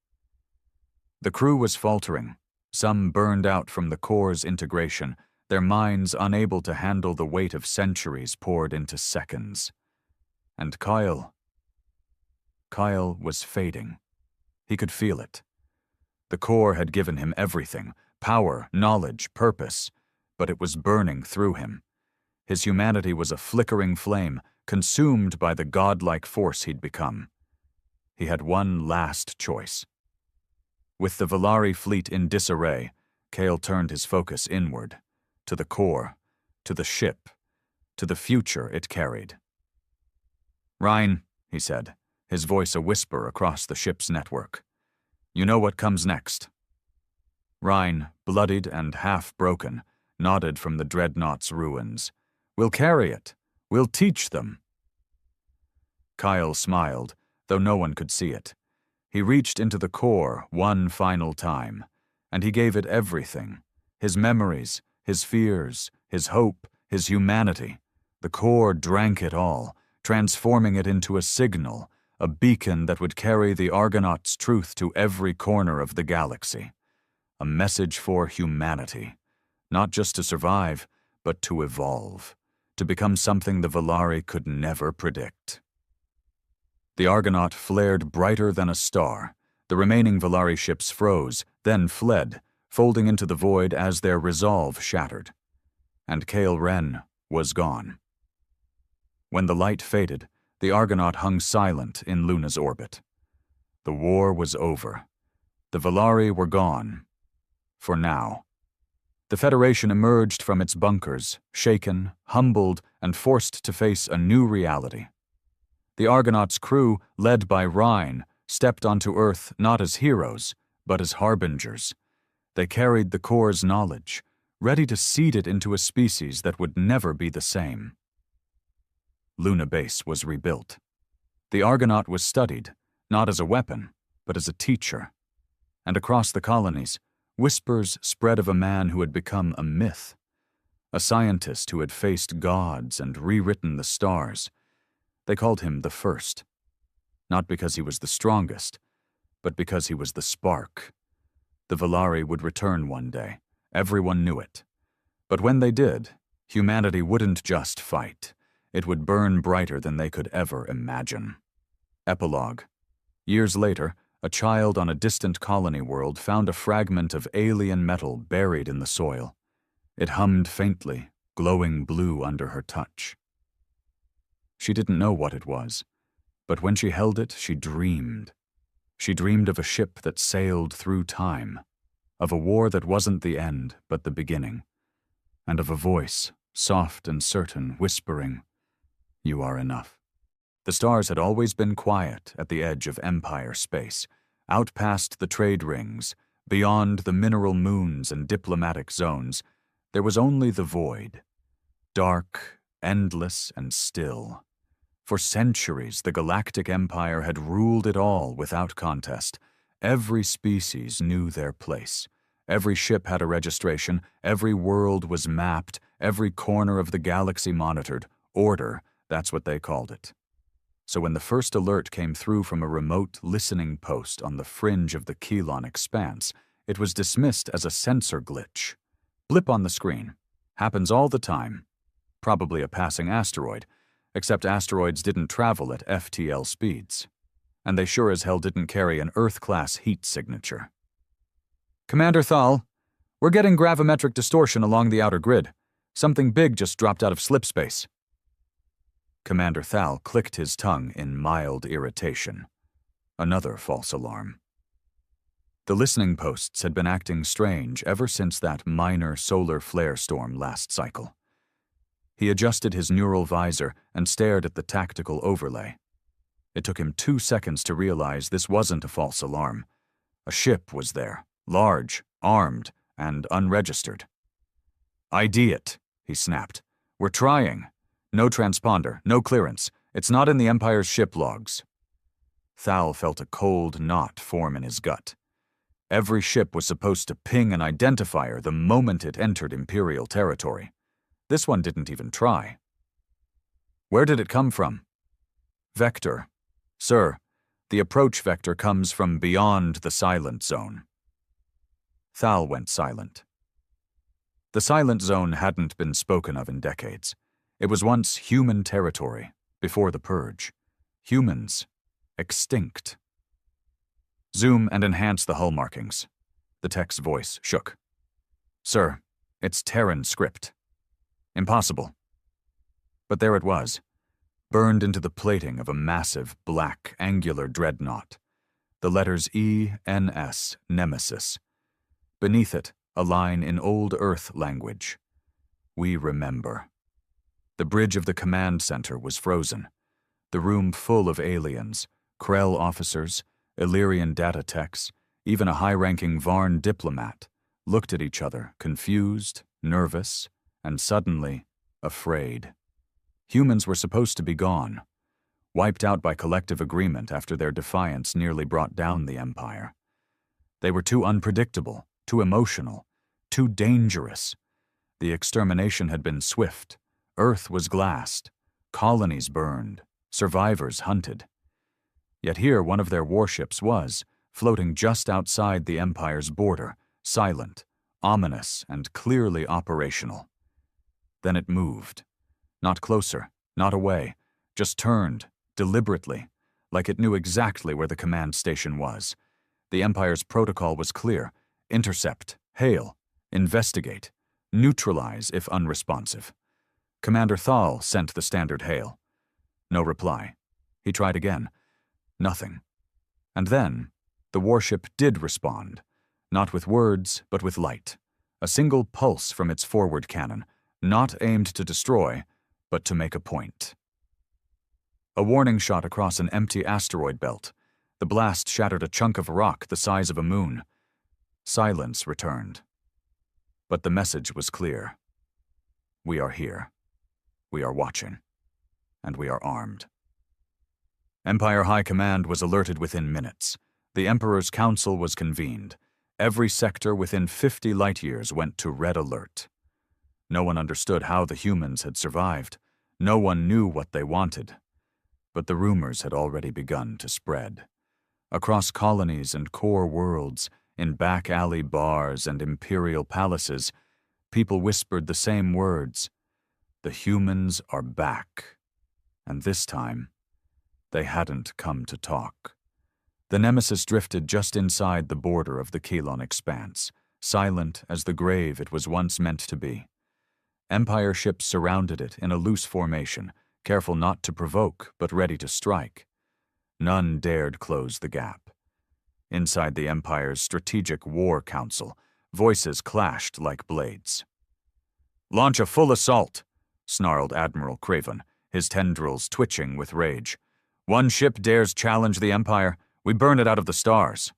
S1: The crew was faltering, some burned out from the core's integration, their minds unable to handle the weight of centuries poured into seconds. And Kyle was fading. He could feel it. The core had given him everything, power, knowledge, purpose, but it was burning through him. His humanity was a flickering flame, consumed by the godlike force he'd become. He had one last choice. With the Valari fleet in disarray, Kale turned his focus inward, to the core, to the ship, to the future it carried. "Ryan," he said, his voice a whisper across the ship's network. "You know what comes next." Ryan, bloodied and half-broken, nodded from the dreadnought's ruins. "We'll carry it. We'll teach them." Kyle smiled, though no one could see it. He reached into the core one final time, and he gave it everything. His memories, his fears, his hope, his humanity. The core drank it all, transforming it into a signal, a beacon that would carry the Argonaut's truth to every corner of the galaxy. A message for humanity, not just to survive, but to evolve, to become something the Valari could never predict. The Argonaut flared brighter than a star. The remaining Valari ships froze, then fled, folding into the void as their resolve shattered. And Kale Ren was gone. When the light faded, the Argonaut hung silent in Luna's orbit. The war was over. The Valari were gone. For now. The Federation emerged from its bunkers, shaken, humbled, and forced to face a new reality. The Argonaut's crew, led by Ryan, stepped onto Earth not as heroes, but as harbingers. They carried the Corps' knowledge, ready to seed it into a species that would never be the same. Luna Base was rebuilt. The Argonaut was studied, not as a weapon, but as a teacher. And across the colonies, whispers spread of a man who had become a myth, a scientist who had faced gods and rewritten the stars. They called him the First, not because he was the strongest, but because he was the spark. The Valari would return one day. Everyone knew it. But when they did, humanity wouldn't just fight. It would burn brighter than they could ever imagine. Epilogue. Years later, a child on a distant colony world found a fragment of alien metal buried in the soil. It hummed faintly, glowing blue under her touch. She didn't know what it was, but when she held it, she dreamed. She dreamed of a ship that sailed through time, of a war that wasn't the end, but the beginning, and of a voice, soft and certain, whispering, "You are enough." The stars had always been quiet at the edge of Empire space, out past the trade rings, beyond the mineral moons and diplomatic zones. There was only the void, dark, endless, and still. For centuries, the Galactic Empire had ruled it all without contest. Every species knew their place. Every ship had a registration, every world was mapped, every corner of the galaxy monitored. Order, that's what they called it. So when the first alert came through from a remote listening post on the fringe of the Kelon expanse, it was dismissed as a sensor glitch. Blip on the screen. Happens all the time. Probably a passing asteroid, except asteroids didn't travel at FTL speeds. And they sure as hell didn't carry an Earth-class heat signature. "Commander Thal, we're getting gravimetric distortion along the outer grid. Something big just dropped out of slipspace." Commander Thal clicked his tongue in mild irritation. Another false alarm. The listening posts had been acting strange ever since that minor solar flare storm last cycle. He adjusted his neural visor and stared at the tactical overlay. It took him 2 seconds to realize this wasn't a false alarm. A ship was there, large, armed, and unregistered. "ID it," he snapped. "We're trying. No transponder, no clearance. It's not in the Empire's ship logs." Thal felt a cold knot form in his gut. Every ship was supposed to ping an identifier the moment it entered Imperial territory. This one didn't even try. "Where did it come from?" "Vector. Sir, the approach vector comes from beyond the silent zone." Thal went silent. The silent zone hadn't been spoken of in decades. It was once human territory, before the purge. Humans. Extinct. "Zoom and enhance the hull markings." The tech's voice shook. "Sir, it's Terran script." "Impossible." But there it was, burned into the plating of a massive, black, angular dreadnought. The letters ENS, Nemesis. Beneath it, a line in Old Earth language. "We remember." The bridge of the command center was frozen. The room full of aliens, Krell officers, Illyrian data techs, even a high-ranking Varn diplomat, looked at each other, confused, nervous, and suddenly afraid. Humans were supposed to be gone, wiped out by collective agreement after their defiance nearly brought down the Empire. They were too unpredictable, too emotional, too dangerous. The extermination had been swift. Earth was glassed, colonies burned, survivors hunted. Yet here one of their warships was, floating just outside the Empire's border, silent, ominous, and clearly operational. Then it moved. Not closer, not away, just turned, deliberately, like it knew exactly where the command station was. The Empire's protocol was clear: intercept, hail, investigate, neutralize if unresponsive. Commander Thal sent the standard hail. No reply. He tried again. Nothing. And then, the warship did respond, not with words, but with light. A single pulse from its forward cannon, not aimed to destroy, but to make a point. A warning shot across an empty asteroid belt. The blast shattered a chunk of rock the size of a moon. Silence returned. But the message was clear. We are here. We are watching. And we are armed. Empire High Command was alerted within minutes. The Emperor's Council was convened. Every sector within 50 light-years went to red alert. No one understood how the humans had survived. No one knew what they wanted. But the rumors had already begun to spread. Across colonies and core worlds, in back-alley bars and imperial palaces, people whispered the same words. The humans are back. And this time, they hadn't come to talk. The Nemesis drifted just inside the border of the Kelon expanse, silent as the grave it was once meant to be. Empire ships surrounded it in a loose formation, careful not to provoke but ready to strike. None dared close the gap. Inside the Empire's Strategic War Council, voices clashed like blades. "Launch a full assault," snarled Admiral Craven, his tendrils twitching with rage. "One ship dares challenge the Empire, we burn it out of the stars."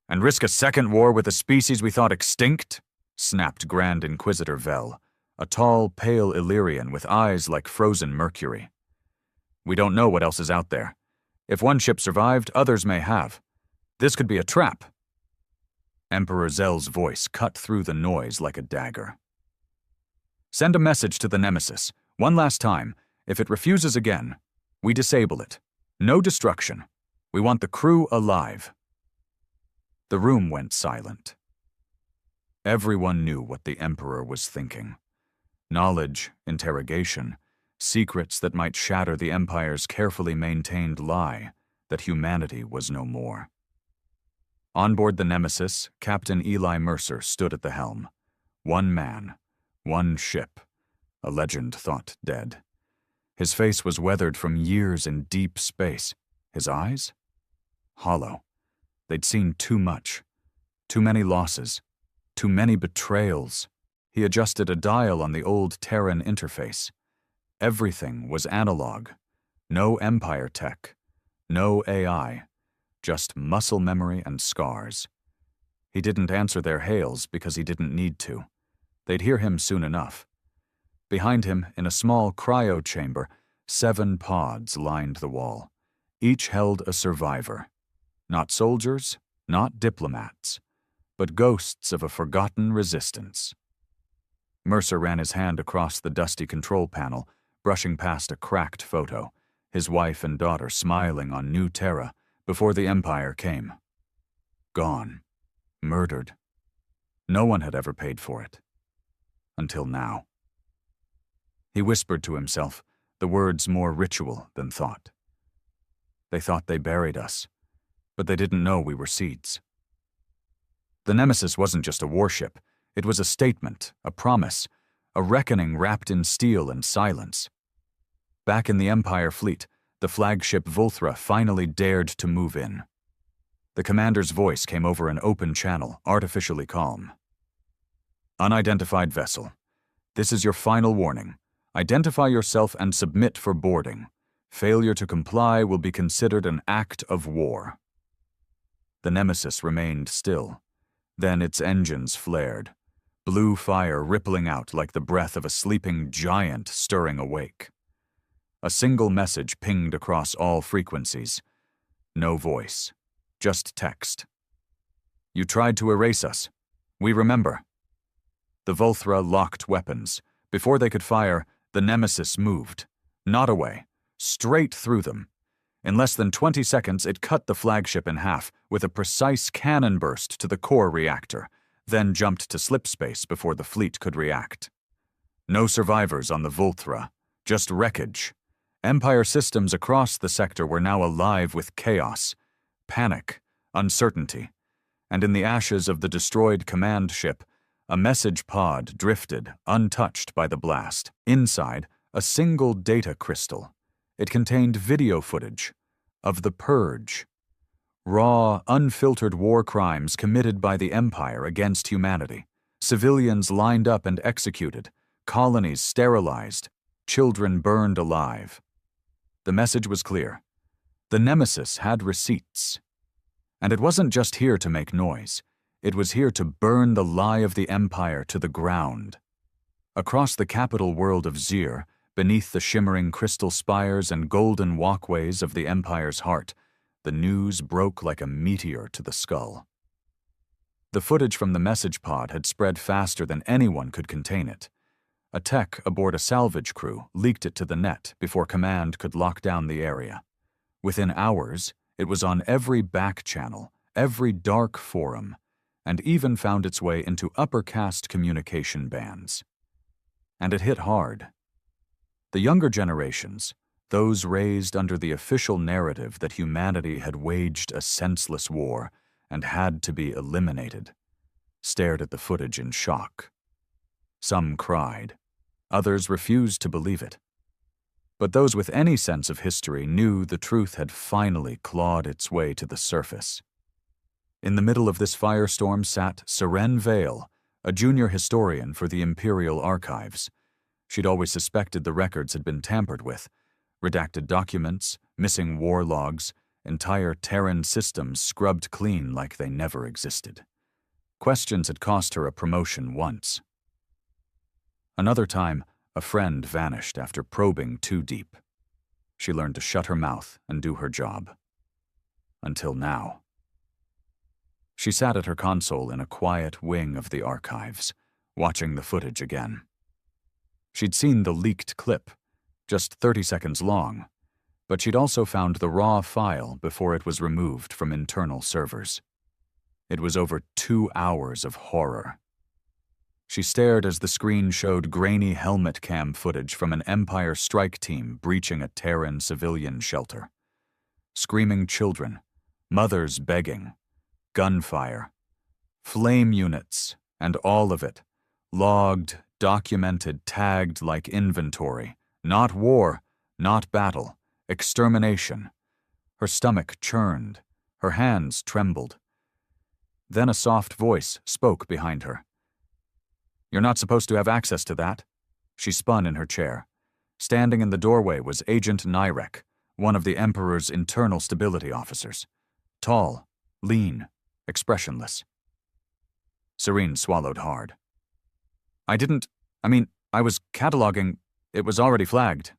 S1: "And risk a second war with a species we thought extinct?" snapped Grand Inquisitor Vel, a tall, pale Illyrian with eyes like frozen mercury. "We don't know what else is out there. If one ship survived, others may have. This could be a trap." Emperor Zell's voice cut through the noise like a dagger. "Send a message to the Nemesis. One last time. If it refuses again, we disable it. No destruction. We want the crew alive." The room went silent. Everyone knew what the Emperor was thinking. Knowledge, interrogation, secrets that might shatter the Empire's carefully maintained lie that humanity was no more. On board the Nemesis, Captain Eli Mercer stood at the helm. One man, one ship, a legend thought dead. His face was weathered from years in deep space. His eyes? Hollow. They'd seen too much. Too many losses. Too many betrayals. He adjusted a dial on the old Terran interface. Everything was analog. No Empire tech. No AI. Just muscle memory and scars. He didn't answer their hails because he didn't need to. They'd hear him soon enough. Behind him, in a small cryo chamber, 7 pods lined the wall. Each held a survivor. Not soldiers, not diplomats, but ghosts of a forgotten resistance. Mercer ran his hand across the dusty control panel, brushing past a cracked photo, his wife and daughter smiling on New Terra before the Empire came. Gone. Murdered. No one had ever paid for it. Until now. He whispered to himself, the words more ritual than thought. They thought they buried us, but they didn't know we were seeds. The Nemesis wasn't just a warship. It was a statement, a promise, a reckoning wrapped in steel and silence. Back in the Empire fleet, the flagship Volthra finally dared to move in. The commander's voice came over an open channel, artificially calm. "Unidentified vessel. This is your final warning. Identify yourself and submit for boarding. Failure to comply will be considered an act of war." The Nemesis remained still. Then its engines flared, blue fire rippling out like the breath of a sleeping giant stirring awake. A single message pinged across all frequencies. No voice, just text. "You tried to erase us. We remember." The Volthra locked weapons. Before they could fire, the Nemesis moved. Not away. Straight through them. In less than 20 seconds, it cut the flagship in half with a precise cannon burst to the core reactor, then jumped to slipspace before the fleet could react. No survivors on the Volthra, just wreckage. Empire systems across the sector were now alive with chaos, panic, uncertainty, and in the ashes of the destroyed command ship, a message pod drifted, untouched by the blast. Inside, a single data crystal. It contained video footage of the Purge. Raw, unfiltered war crimes committed by the Empire against humanity. Civilians lined up and executed. Colonies sterilized. Children burned alive. The message was clear. The Nemesis had receipts. And it wasn't just here to make noise. It was here to burn the lie of the Empire to the ground. Across the capital world of Zir, beneath the shimmering crystal spires and golden walkways of the Empire's heart, the news broke like a meteor to the skull. The footage from the message pod had spread faster than anyone could contain it. A tech aboard a salvage crew leaked it to the net before command could lock down the area. Within hours, it was on every back channel, every dark forum, and even found its way into upper caste communication bands. And it hit hard. The younger generations, those raised under the official narrative that humanity had waged a senseless war and had to be eliminated, stared at the footage in shock. Some cried. Others refused to believe it. But those with any sense of history knew the truth had finally clawed its way to the surface. In the middle of this firestorm sat Seren Vale, a junior historian for the Imperial Archives. She'd always suspected the records had been tampered with. Redacted documents, missing war logs, entire Terran systems scrubbed clean like they never existed. Questions had cost her a promotion once. Another time, a friend vanished after probing too deep. She learned to shut her mouth and do her job. Until now. She sat at her console in a quiet wing of the archives, watching the footage again. She'd seen the leaked clip, just 30 seconds long, but she'd also found the raw file before it was removed from internal servers. It was over 2 hours of horror. She stared as the screen showed grainy helmet cam footage from an Empire strike team breaching a Terran civilian shelter. Screaming children, mothers begging, gunfire, flame units, and all of it, logged, documented, tagged like inventory. Not war, not battle, extermination. Her stomach churned, her hands trembled. Then a soft voice spoke behind her. "You're not supposed to have access to that." She spun in her chair. Standing in the doorway was Agent Nyrek, one of the Emperor's internal stability officers. Tall, lean, expressionless. Serene swallowed hard. I was cataloging. It was already flagged."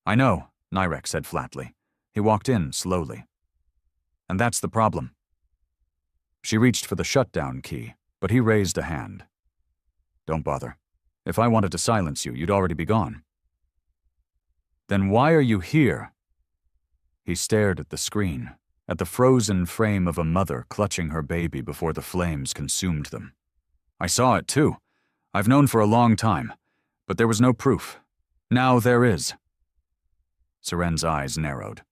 S1: "I know," Nyrek said flatly. He walked in slowly. "And that's the problem." She reached for the shutdown key, but he raised a hand. "Don't bother. If I wanted to silence you, you'd already be gone." "Then why are you here?" He stared at the screen, at the frozen frame of a mother clutching her baby before the flames consumed them. "I saw it too. I've known for a long time, but there was no proof. Now there is." Seren's eyes narrowed.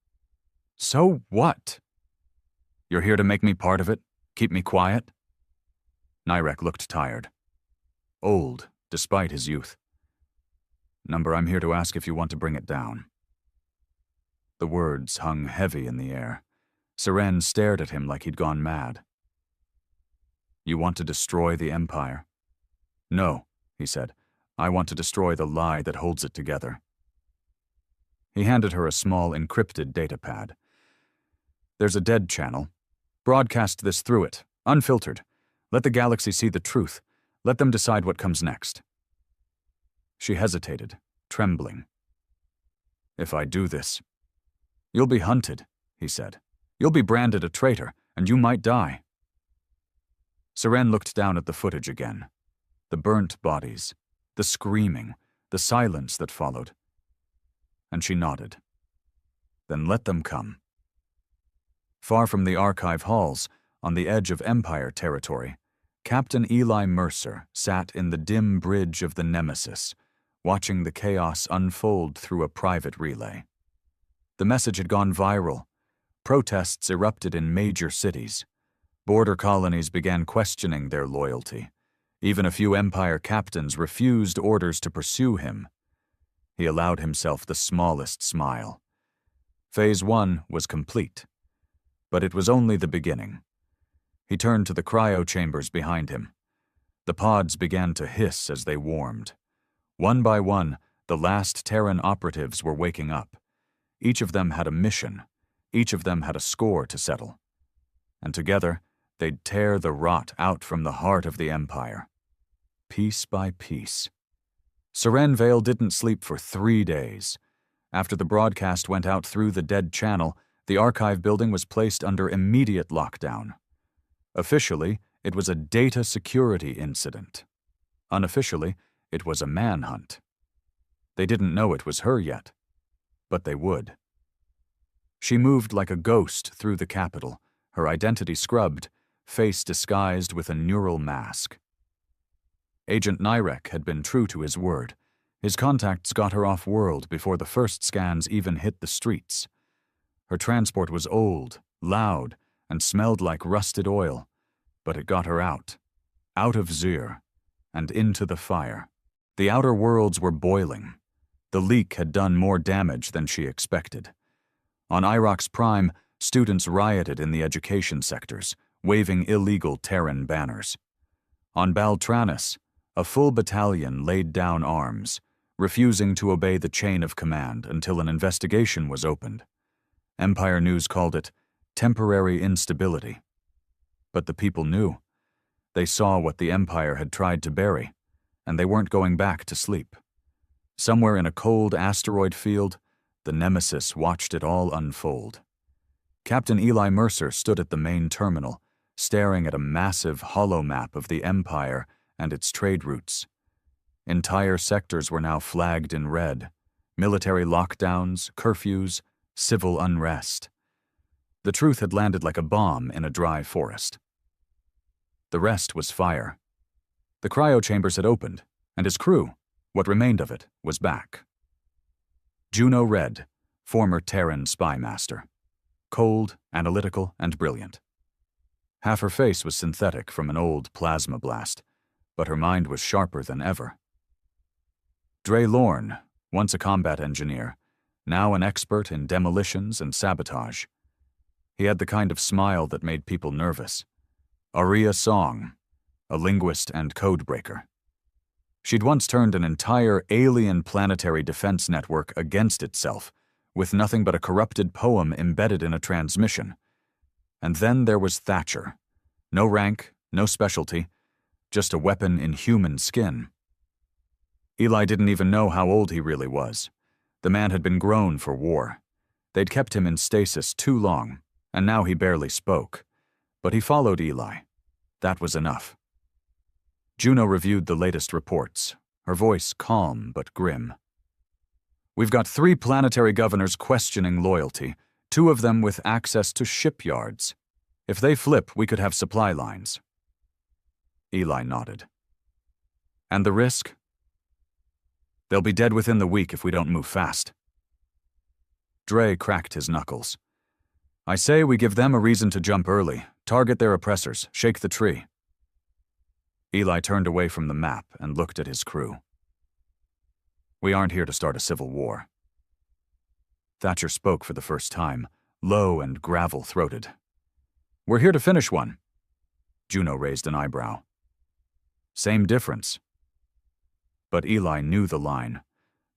S1: "So what?" "You're here to make me part of it? Keep me quiet?" Nyrek looked tired. Old, despite his youth. "Number, I'm here to ask if you want to bring it down." The words hung heavy in the air. Seren stared at him like he'd gone mad. "You want to destroy the Empire?" "No," he said. "I want to destroy the lie that holds it together." He handed her a small encrypted datapad. "There's a dead channel. Broadcast this through it, unfiltered. Let the galaxy see the truth. Let them decide what comes next." She hesitated, trembling. "If I do this, you'll be hunted," he said. "You'll be branded a traitor, and you might die." Seren looked down at the footage again. The burnt bodies, the screaming, the silence that followed. And she nodded. "Then let them come." Far from the archive halls, on the edge of Empire territory, Captain Eli Mercer sat in the dim bridge of the Nemesis, watching the chaos unfold through a private relay. The message had gone viral. Protests erupted in major cities. Border colonies began questioning their loyalty. Even a few Empire captains refused orders to pursue him. He allowed himself the smallest smile. Phase 1 was complete. But it was only the beginning. He turned to the cryo chambers behind him. The pods began to hiss as they warmed. One by one, the last Terran operatives were waking up. Each of them had a mission. Each of them had a score to settle. And together, They'd tear the rot out from the heart of the Empire, piece by piece. Seren Vale didn't sleep for 3 days. After the broadcast went out through the dead channel, the archive building was placed under immediate lockdown. Officially, it was a data security incident. Unofficially, it was a manhunt. They didn't know it was her yet, but they would. She moved like a ghost through the capital, her identity scrubbed, face disguised with a neural mask. Agent Nyrek had been true to his word. His contacts got her off-world before the first scans even hit the streets. Her transport was old, loud, and smelled like rusted oil, but it got her out of Zir, and into the fire. The outer worlds were boiling. The leak had done more damage than she expected. On Irox Prime, students rioted in the education sectors, waving illegal Terran banners. On Baltranis, a full battalion laid down arms, refusing to obey the chain of command until an investigation was opened. Empire News called it temporary instability. But the people knew. They saw what the Empire had tried to bury, and they weren't going back to sleep. Somewhere in a cold asteroid field, the Nemesis watched it all unfold. Captain Eli Mercer stood at the main terminal, staring at a massive hollow map of the Empire and its trade routes. Entire sectors were now flagged in red. Military lockdowns, curfews, civil unrest. The truth had landed like a bomb in a dry forest. The rest was fire. The cryo chambers had opened, and his crew, what remained of it, was back. Juno Red, former Terran spy master. Cold, analytical, and brilliant. Half her face was synthetic from an old plasma blast, but her mind was sharper than ever. Dre Lorne, once a combat engineer, now an expert in demolitions and sabotage. He had the kind of smile that made people nervous. Aria Song, a linguist and codebreaker. She'd once turned an entire alien planetary defense network against itself, with nothing but a corrupted poem embedded in a transmission. And then there was Thatcher. No rank, no specialty, just a weapon in human skin. Eli didn't even know how old he really was. The man had been grown for war. They'd kept him in stasis too long, and now he barely spoke. But he followed Eli. That was enough. Juno reviewed the latest reports, her voice calm but grim. We've got 3 planetary governors questioning loyalty, 2 of them with access to shipyards. If they flip, we could have supply lines. Eli nodded. And the risk? They'll be dead within the week if we don't move fast. Dre cracked his knuckles. I say we give them a reason to jump early, target their oppressors, shake the tree. Eli turned away from the map and looked at his crew. We aren't here to start a civil war. Thatcher spoke for the first time, low and gravel-throated. We're here to finish one. Juno raised an eyebrow. Same difference. But Eli knew the line.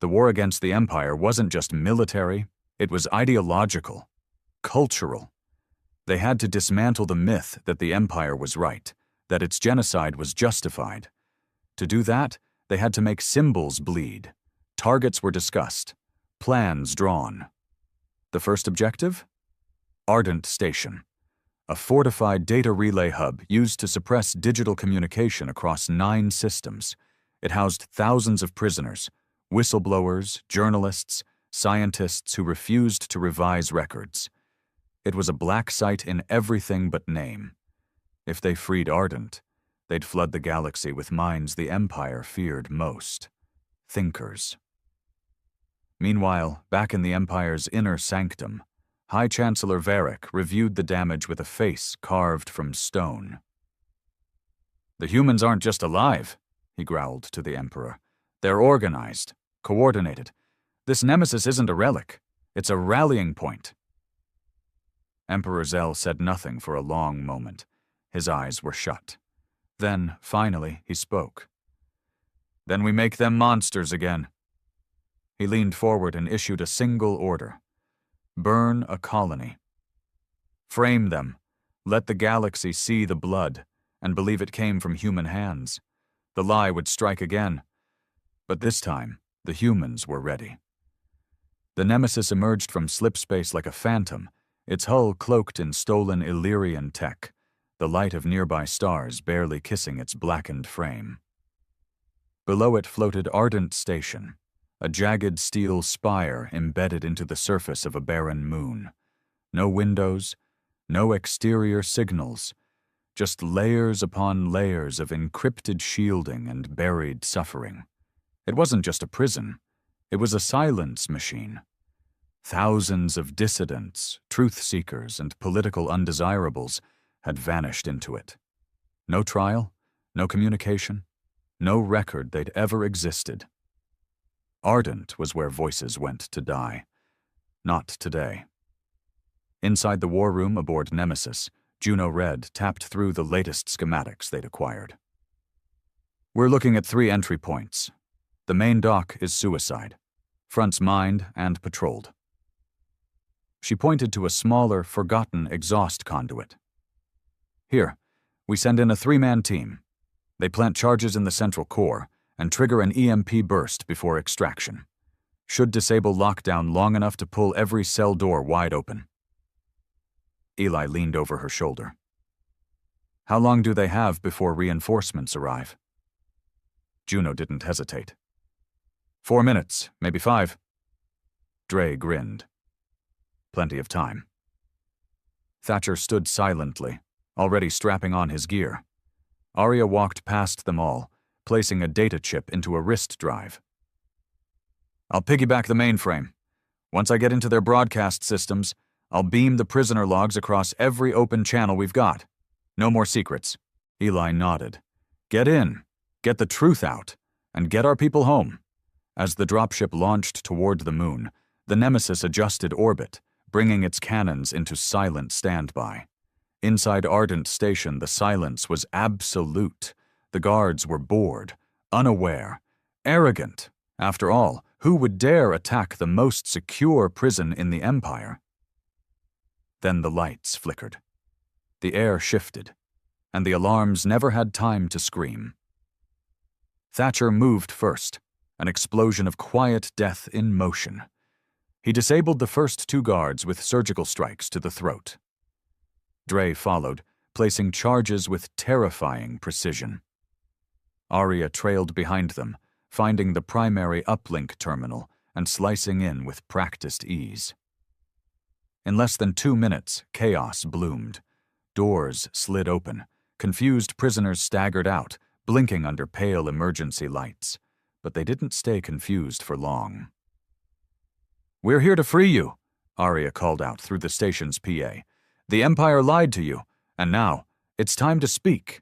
S1: The war against the Empire wasn't just military, it was ideological, cultural. They had to dismantle the myth that the Empire was right, that its genocide was justified. To do that, they had to make symbols bleed. Targets were discussed, plans drawn. The first objective? Ardent Station, a fortified data relay hub used to suppress digital communication across 9 systems. It housed thousands of prisoners, whistleblowers, journalists, scientists who refused to revise records. It was a black site in everything but name. If they freed Ardent, they'd flood the galaxy with minds the Empire feared most. Thinkers. Meanwhile, back in the Empire's inner sanctum, High Chancellor Varric reviewed the damage with a face carved from stone. The humans aren't just alive, he growled to the Emperor. They're organized, coordinated. This nemesis isn't a relic. It's a rallying point. Emperor Zell said nothing for a long moment. His eyes were shut. Then, finally, he spoke. Then we make them monsters again. He leaned forward and issued a single order. Burn a colony. Frame them, Let the galaxy see the blood and believe it came from human hands. The lie would strike again. But this time, the humans were ready. The Nemesis emerged from slipspace like a phantom, its hull cloaked in stolen Illyrian tech, the light of nearby stars barely kissing its blackened frame. Below it floated Ardent Station, a jagged steel spire embedded into the surface of a barren moon. No windows, no exterior signals, just layers upon layers of encrypted shielding and buried suffering. It wasn't just a prison, it was a silence machine. Thousands of dissidents, truth-seekers, and political undesirables had vanished into it. No trial, no communication, no record they'd ever existed. Ardent was where voices went to die. Not today. Inside the war room aboard Nemesis, Juno Red tapped through the latest schematics they'd acquired. We're looking at 3 entry points. The main dock is suicide. Fronts mined and patrolled. She pointed to a smaller, forgotten exhaust conduit. Here, we send in a 3-man team. They plant charges in the central core and trigger an EMP burst before extraction. Should disable lockdown long enough to pull every cell door wide open. Eli leaned over her shoulder. How long do they have before reinforcements arrive? Juno didn't hesitate. 4 minutes, maybe 5. Dre grinned. Plenty of time. Thatcher stood silently, already strapping on his gear. Arya walked past them all, placing a data chip into a wrist drive. I'll piggyback the mainframe. Once I get into their broadcast systems, I'll beam the prisoner logs across every open channel we've got. No more secrets. Eli nodded. Get in, get the truth out, and get our people home. As the dropship launched toward the moon, the Nemesis adjusted orbit, bringing its cannons into silent standby. Inside Ardent Station, the silence was absolute. The guards were bored, unaware, arrogant. After all, who would dare attack the most secure prison in the Empire? Then the lights flickered. The air shifted, and the alarms never had time to scream. Thatcher moved first, an explosion of quiet death in motion. He disabled the first 2 guards with surgical strikes to the throat. Dre followed, placing charges with terrifying precision. Arya trailed behind them, finding the primary uplink terminal and slicing in with practiced ease. In less than 2 minutes, chaos bloomed. Doors slid open. Confused prisoners staggered out, blinking under pale emergency lights. But they didn't stay confused for long. We're here to free you, Arya called out through the station's PA. The Empire lied to you, and now it's time to speak.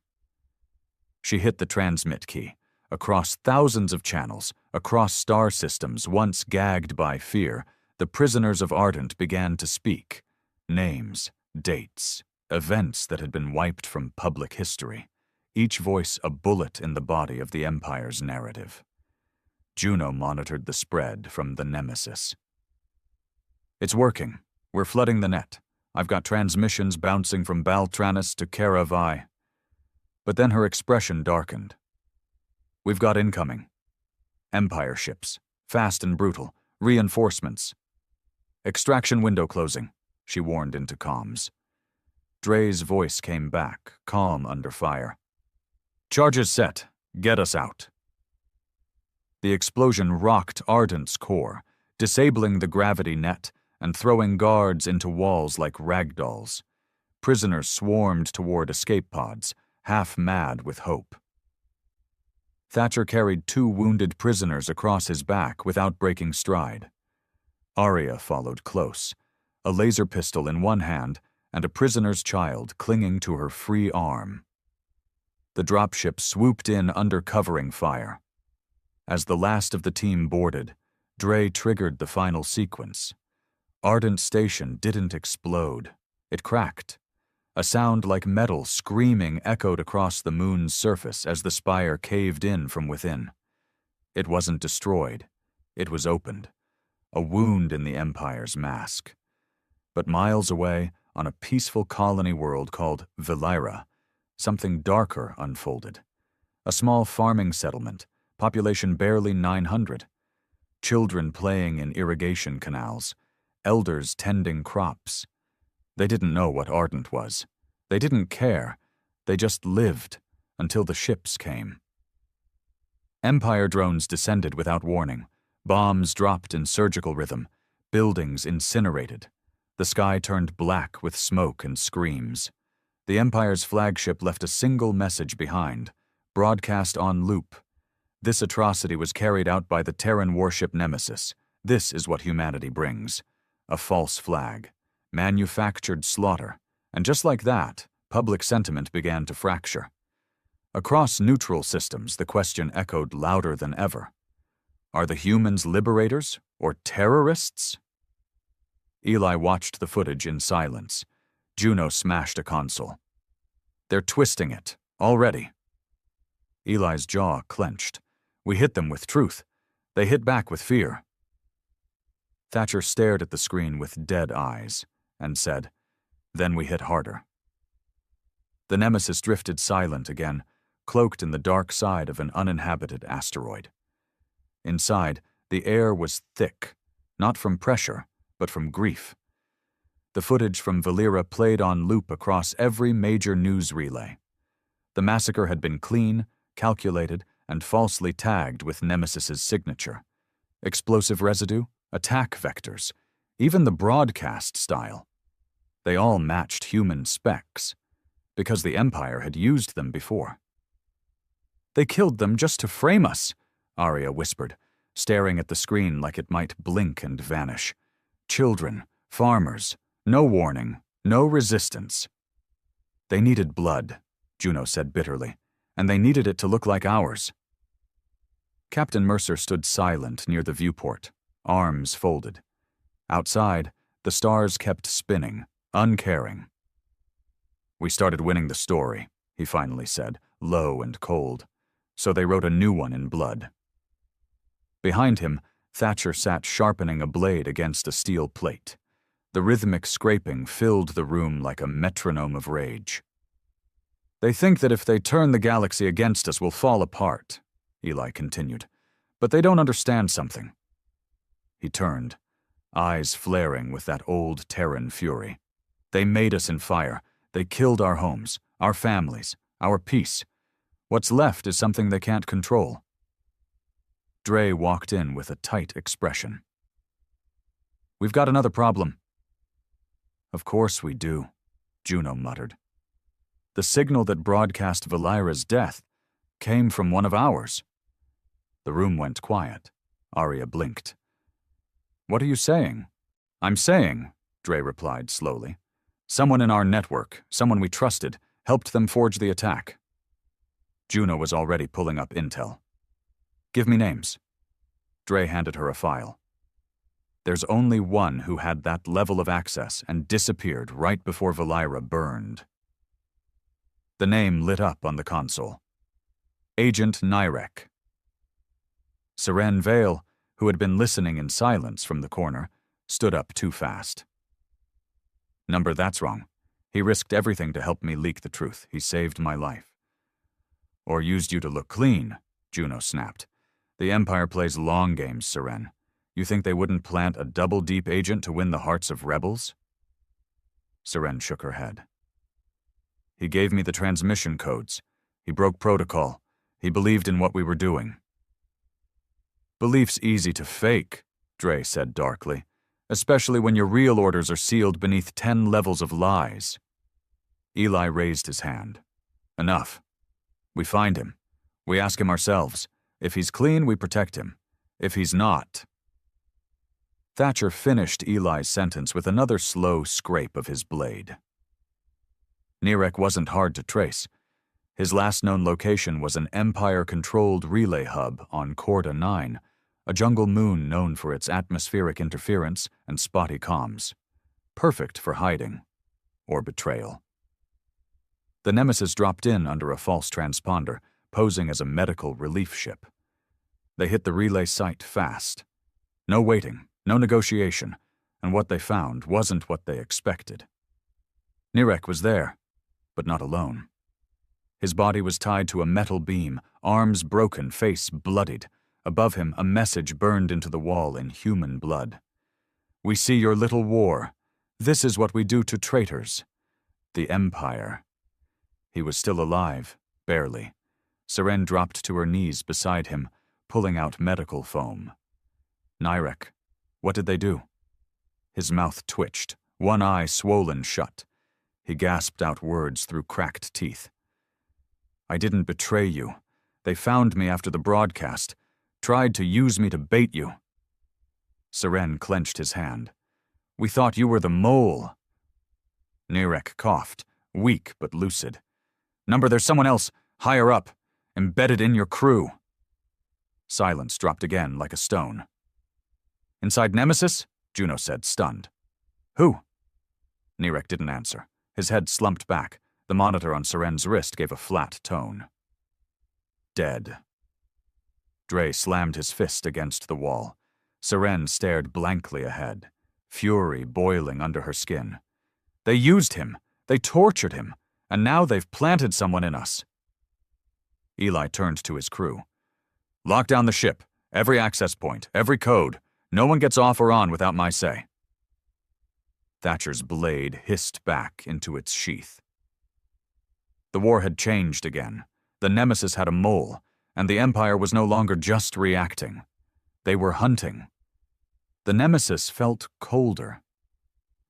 S1: She hit the transmit key. Across thousands of channels, across star systems once gagged by fear, the prisoners of Ardent began to speak. Names, dates, events that had been wiped from public history. Each voice a bullet in the body of the Empire's narrative. Juno monitored the spread from the Nemesis. It's working. We're flooding the net. I've got transmissions bouncing from Baltranis to Kara Vi. But then her expression darkened. We've got incoming. Empire ships. Fast and brutal. Reinforcements. Extraction window closing, she warned into comms. Dre's voice came back, calm under fire. Charges set. Get us out. The explosion rocked Ardent's core, disabling the gravity net and throwing guards into walls like ragdolls. Prisoners swarmed toward escape pods, half mad with hope. Thatcher carried 2 wounded prisoners across his back without breaking stride. Arya followed close, a laser pistol in one hand and a prisoner's child clinging to her free arm. The dropship swooped in under covering fire. As the last of the team boarded, Dre triggered the final sequence. Ardent Station didn't explode. It cracked. A sound like metal screaming echoed across the moon's surface as the spire caved in from within. It wasn't destroyed. It was opened. A wound in the Empire's mask. But miles away, on a peaceful colony world called Valira, something darker unfolded. A small farming settlement, population barely 900. Children playing in irrigation canals, elders tending crops. They didn't know what Ardent was. They didn't care. They just lived until the ships came. Empire drones descended without warning. Bombs dropped in surgical rhythm. Buildings incinerated. The sky turned black with smoke and screams. The Empire's flagship left a single message behind, broadcast on loop. This atrocity was carried out by the Terran warship Nemesis. This is what humanity brings. A false flag. Manufactured slaughter. And just like that, public sentiment began to fracture. Across neutral systems, the question echoed louder than ever. Are the humans liberators or terrorists? Eli watched the footage in silence. Juno smashed a console. They're twisting it, already. Eli's jaw clenched. We hit them with truth. They hit back with fear. Thatcher stared at the screen with dead eyes and said, "Then we hit harder." The Nemesis drifted silent again, cloaked in the dark side of an uninhabited asteroid. Inside, the air was thick, not from pressure, but from grief. The footage from Valira played on loop across every major news relay. The massacre had been clean, calculated, and falsely tagged with Nemesis's signature. Explosive residue, attack vectors, even the broadcast style. They all matched human specs, because the Empire had used them before. "They killed them just to frame us," Arya whispered, staring at the screen like it might blink and vanish. Children, farmers, no warning, no resistance. "They needed blood," Juno said bitterly, "and they needed it to look like ours." Captain Mercer stood silent near the viewport, arms folded. Outside, the stars kept spinning, uncaring. "We started winning the story," he finally said, low and cold. "So they wrote a new one in blood." Behind him, Thatcher sat sharpening a blade against a steel plate. The rhythmic scraping filled the room like a metronome of rage. "They think that if they turn the galaxy against us, we'll fall apart," Eli continued. "But they don't understand something." He turned, eyes flaring with that old Terran fury. "They made us in fire. They killed our homes, our families, our peace. What's left is something they can't control." Dre walked in with a tight expression. "We've got another problem." "Of course we do," Juno muttered. "The signal that broadcast Valira's death came from one of ours." The room went quiet. Arya blinked. "What are you saying?" "I'm saying," Dre replied slowly, "someone in our network, someone we trusted, helped them forge the attack." Juno was already pulling up intel. "Give me names." Dre handed her a file. "There's only one who had that level of access and disappeared right before Valira burned." The name lit up on the console. Agent Nyrek. Seren Vale, who had been listening in silence from the corner, stood up too fast. "Number, that's wrong. He risked everything to help me leak the truth. He saved my life." "Or used you to look clean," Juno snapped. "The Empire plays long games, Seren. You think they wouldn't plant a double-deep agent to win the hearts of rebels?" Seren shook her head. "He gave me the transmission codes. He broke protocol. He believed in what we were doing." "Belief's easy to fake," Dre said darkly, "especially when your real orders are sealed beneath 10 levels of lies." Eli raised his hand. "Enough. We find him. We ask him ourselves. If he's clean, we protect him. If he's not..." Thatcher finished Eli's sentence with another slow scrape of his blade. Nyrek wasn't hard to trace. His last known location was an Empire-controlled relay hub on Corda 9, a jungle moon known for its atmospheric interference and spotty comms. Perfect for hiding. Or betrayal. The Nemesis dropped in under a false transponder, posing as a medical relief ship. They hit the relay site fast. No waiting, no negotiation, and what they found wasn't what they expected. Nirek was there, but not alone. His body was tied to a metal beam, arms broken, face bloodied. Above him, a message burned into the wall in human blood. "We see your little war. This is what we do to traitors. The Empire." He was still alive, barely. Seren dropped to her knees beside him, pulling out medical foam. "Nirek, what did they do?" His mouth twitched, one eye swollen shut. He gasped out words through cracked teeth. "I didn't betray you. They found me after the broadcast, tried to use me to bait you." Seren clenched his hand. "We thought you were the mole." Nirek coughed, weak but lucid. "Number, there's someone else, higher up, embedded in your crew." Silence dropped again like a stone. "Inside Nemesis?" Juno said, stunned. "Who?" Nirek didn't answer. His head slumped back. The monitor on Seren's wrist gave a flat tone. "Dead." Dre slammed his fist against the wall. Seren stared blankly ahead, fury boiling under her skin. "They used him. They tortured him. And now they've planted someone in us." Eli turned to his crew. "Lock down the ship. Every access point. Every code. No one gets off or on without my say." Thatcher's blade hissed back into its sheath. The war had changed again. The Nemesis had a mole, and the Empire was no longer just reacting. They were hunting. The Nemesis felt colder.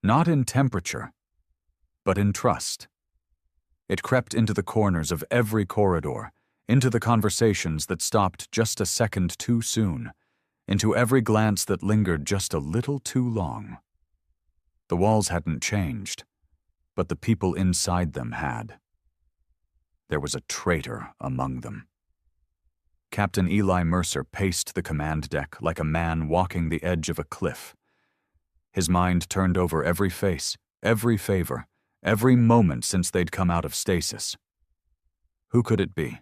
S1: Not in temperature, but in trust. It crept into the corners of every corridor, into the conversations that stopped just a second too soon, into every glance that lingered just a little too long. The walls hadn't changed, but the people inside them had. There was a traitor among them. Captain Eli Mercer paced the command deck like a man walking the edge of a cliff. His mind turned over every face, every favor, every moment since they'd come out of stasis. Who could it be?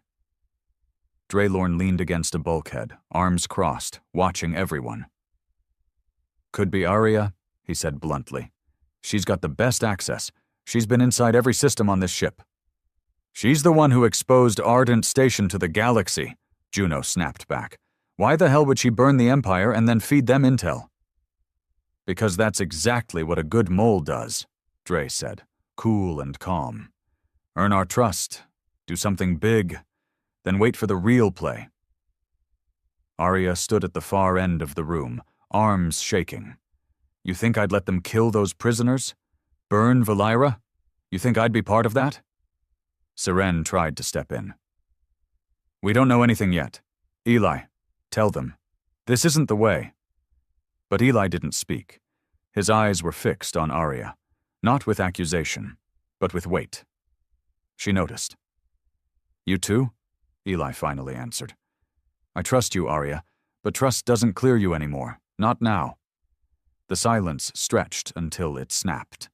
S1: Draylorn leaned against a bulkhead, arms crossed, watching everyone. "Could be Aria," he said bluntly. "She's got the best access. She's been inside every system on this ship." "She's the one who exposed Ardent Station to the galaxy," Juno snapped back. "Why the hell would she burn the Empire and then feed them intel?" "Because that's exactly what a good mole does," Dre said, cool and calm. "Earn our trust, do something big, then wait for the real play." Arya stood at the far end of the room, arms shaking. "You think I'd let them kill those prisoners? Burn Valira? You think I'd be part of that?" Seren tried to step in. "We don't know anything yet. Eli, tell them. This isn't the way." But Eli didn't speak. His eyes were fixed on Arya, not with accusation, but with weight. She noticed. "You too?" Eli finally answered. "I trust you, Arya, but trust doesn't clear you anymore. Not now." The silence stretched until it snapped.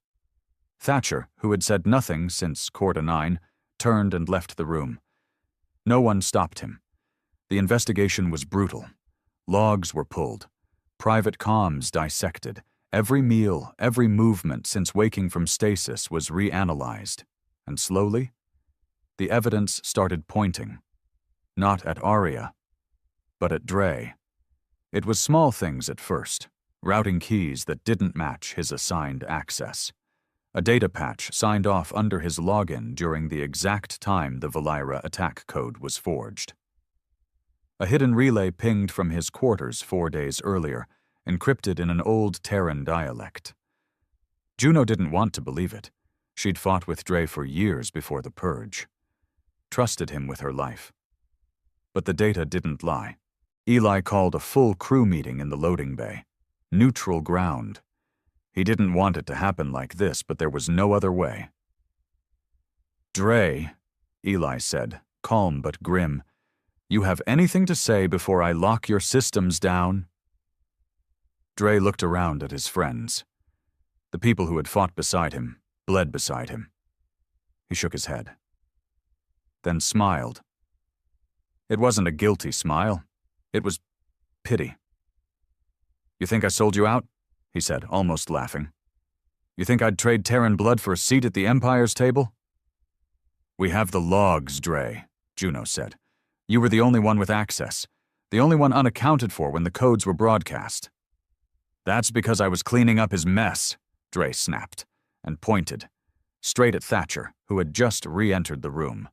S1: Thatcher, who had said nothing since Quarter 9, turned and left the room. No one stopped him. The investigation was brutal. Logs were pulled. Private comms dissected. Every meal, every movement since waking from stasis was reanalyzed. And slowly, the evidence started pointing. Not at Arya, but at Dre. It was small things at first, routing keys that didn't match his assigned access. A data patch signed off under his login during the exact time the Valira attack code was forged. A hidden relay pinged from his quarters 4 days earlier, encrypted in an old Terran dialect. Juno didn't want to believe it. She'd fought with Dre for years before the purge. Trusted him with her life. But the data didn't lie. Eli called a full crew meeting in the loading bay. Neutral ground. He didn't want it to happen like this, but there was no other way. "Dre," Eli said, calm but grim, "you have anything to say before I lock your systems down?" Dre looked around at his friends. The people who had fought beside him, bled beside him. He shook his head. Then smiled. It wasn't a guilty smile. It was pity. "You think I sold you out?" he said, almost laughing. You think I'd trade Terran blood for a seat at the Empire's table? We have the logs, Dre, Juno said. You were the only one with access, the only one unaccounted for when the codes were broadcast. That's because I was cleaning up his mess, Dre snapped, and pointed, straight at Thatcher, who had just re-entered the room.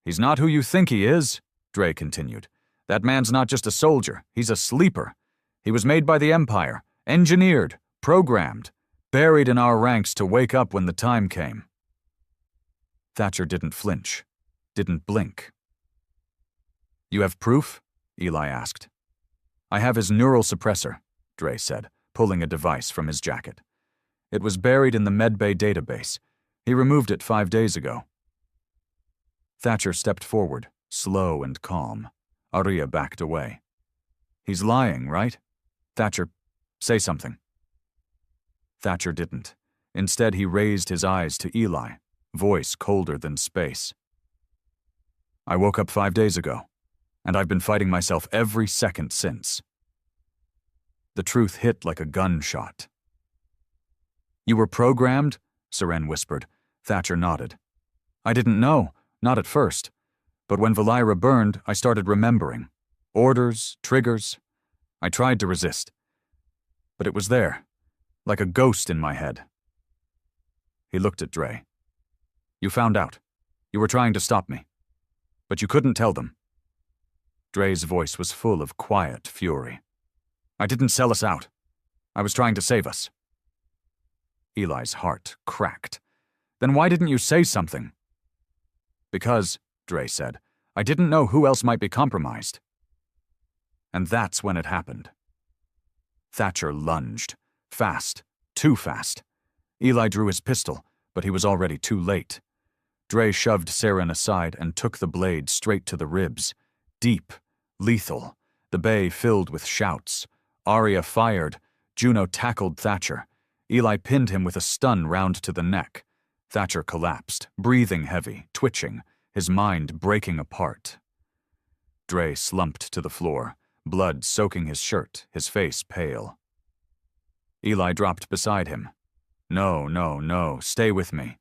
S1: He's not who you think he is, Dre continued. That man's not just a soldier, he's a sleeper. He was made by the Empire, engineered, programmed, buried in our ranks to wake up when the time came. Thatcher didn't flinch, didn't blink. You have proof? Eli asked. I have his neural suppressor, Dre said, pulling a device from his jacket. It was buried in the medbay database. He removed it 5 days ago. Thatcher stepped forward, slow and calm. Aria backed away. He's lying, right? Thatcher, say something. Thatcher didn't. Instead, he raised his eyes to Eli, voice colder than space. I woke up 5 days ago, and I've been fighting myself every second since. The truth hit like a gunshot. You were programmed? Seren whispered. Thatcher nodded. I didn't know, not at first. But when Valira burned, I started remembering. Orders, triggers. I tried to resist. But it was there, like a ghost in my head. He looked at Dre. You found out. You were trying to stop me. But you couldn't tell them. Dre's voice was full of quiet fury. I didn't sell us out. I was trying to save us. Eli's heart cracked. Then why didn't you say something? Because, Dre said, I didn't know who else might be compromised. And that's when it happened. Thatcher lunged. Fast. Too fast. Eli drew his pistol, but he was already too late. Dre shoved Seren aside and took the blade straight to the ribs. Deep. Lethal. The bay filled with shouts. Aria fired. Juno tackled Thatcher. Eli pinned him with a stun round to the neck. Thatcher collapsed, breathing heavy, twitching, his mind breaking apart. Dre slumped to the floor, blood soaking his shirt, his face pale. Eli dropped beside him. No, stay with me.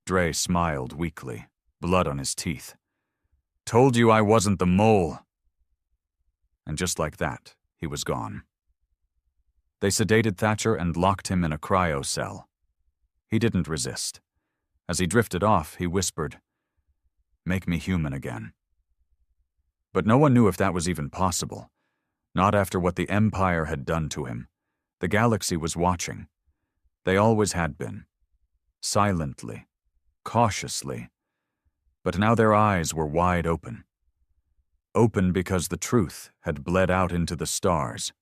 S1: Dre smiled weakly, blood on his teeth. Told you I wasn't the mole. And just like that, he was gone. They sedated Thatcher and locked him in a cryo cell. He didn't resist. As he drifted off, he whispered, Make me human again. But no one knew if that was even possible. Not after what the Empire had done to him. The galaxy was watching. They always had been. Silently. Cautiously. But now their eyes were wide open. Open because the truth had bled out into the stars.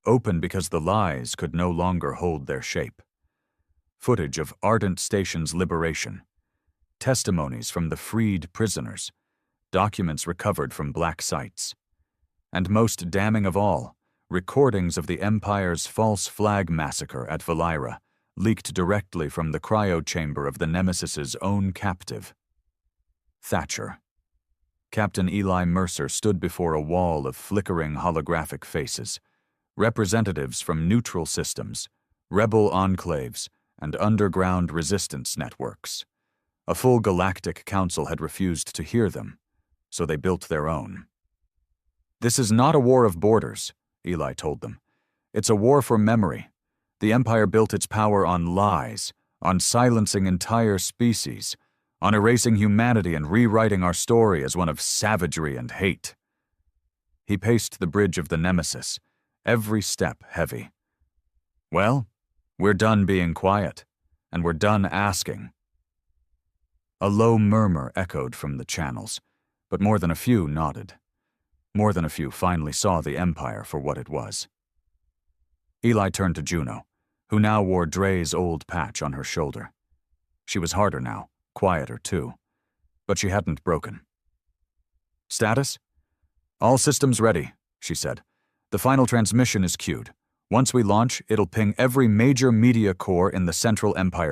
S1: Open because the lies could no longer hold their shape. Footage of Ardent Station's liberation. Testimonies from the freed prisoners. Documents recovered from black sites. And most damning of all, recordings of the Empire's false flag massacre at Valira, leaked directly from the cryo chamber of the Nemesis's own captive. Thatcher. Captain Eli Mercer stood before a wall of flickering holographic faces. Representatives from neutral systems, rebel enclaves, and underground resistance networks. A full galactic council had refused to hear them, so they built their own. This is not a war of borders, Eli told them. It's a war for memory. The Empire built its power on lies, on silencing entire species, on erasing humanity and rewriting our story as one of savagery and hate. He paced the bridge of the Nemesis, every step heavy. Well, we're done being quiet, and we're done asking. A low murmur echoed from the channels, but more than a few nodded. More than a few finally saw the Empire for what it was. Eli turned to Juno, who now wore Dre's old patch on her shoulder. She was harder now, quieter too, but she hadn't broken. Status? All systems ready, she said. The final transmission is queued. Once we launch, it'll ping every major media core in the Central Empire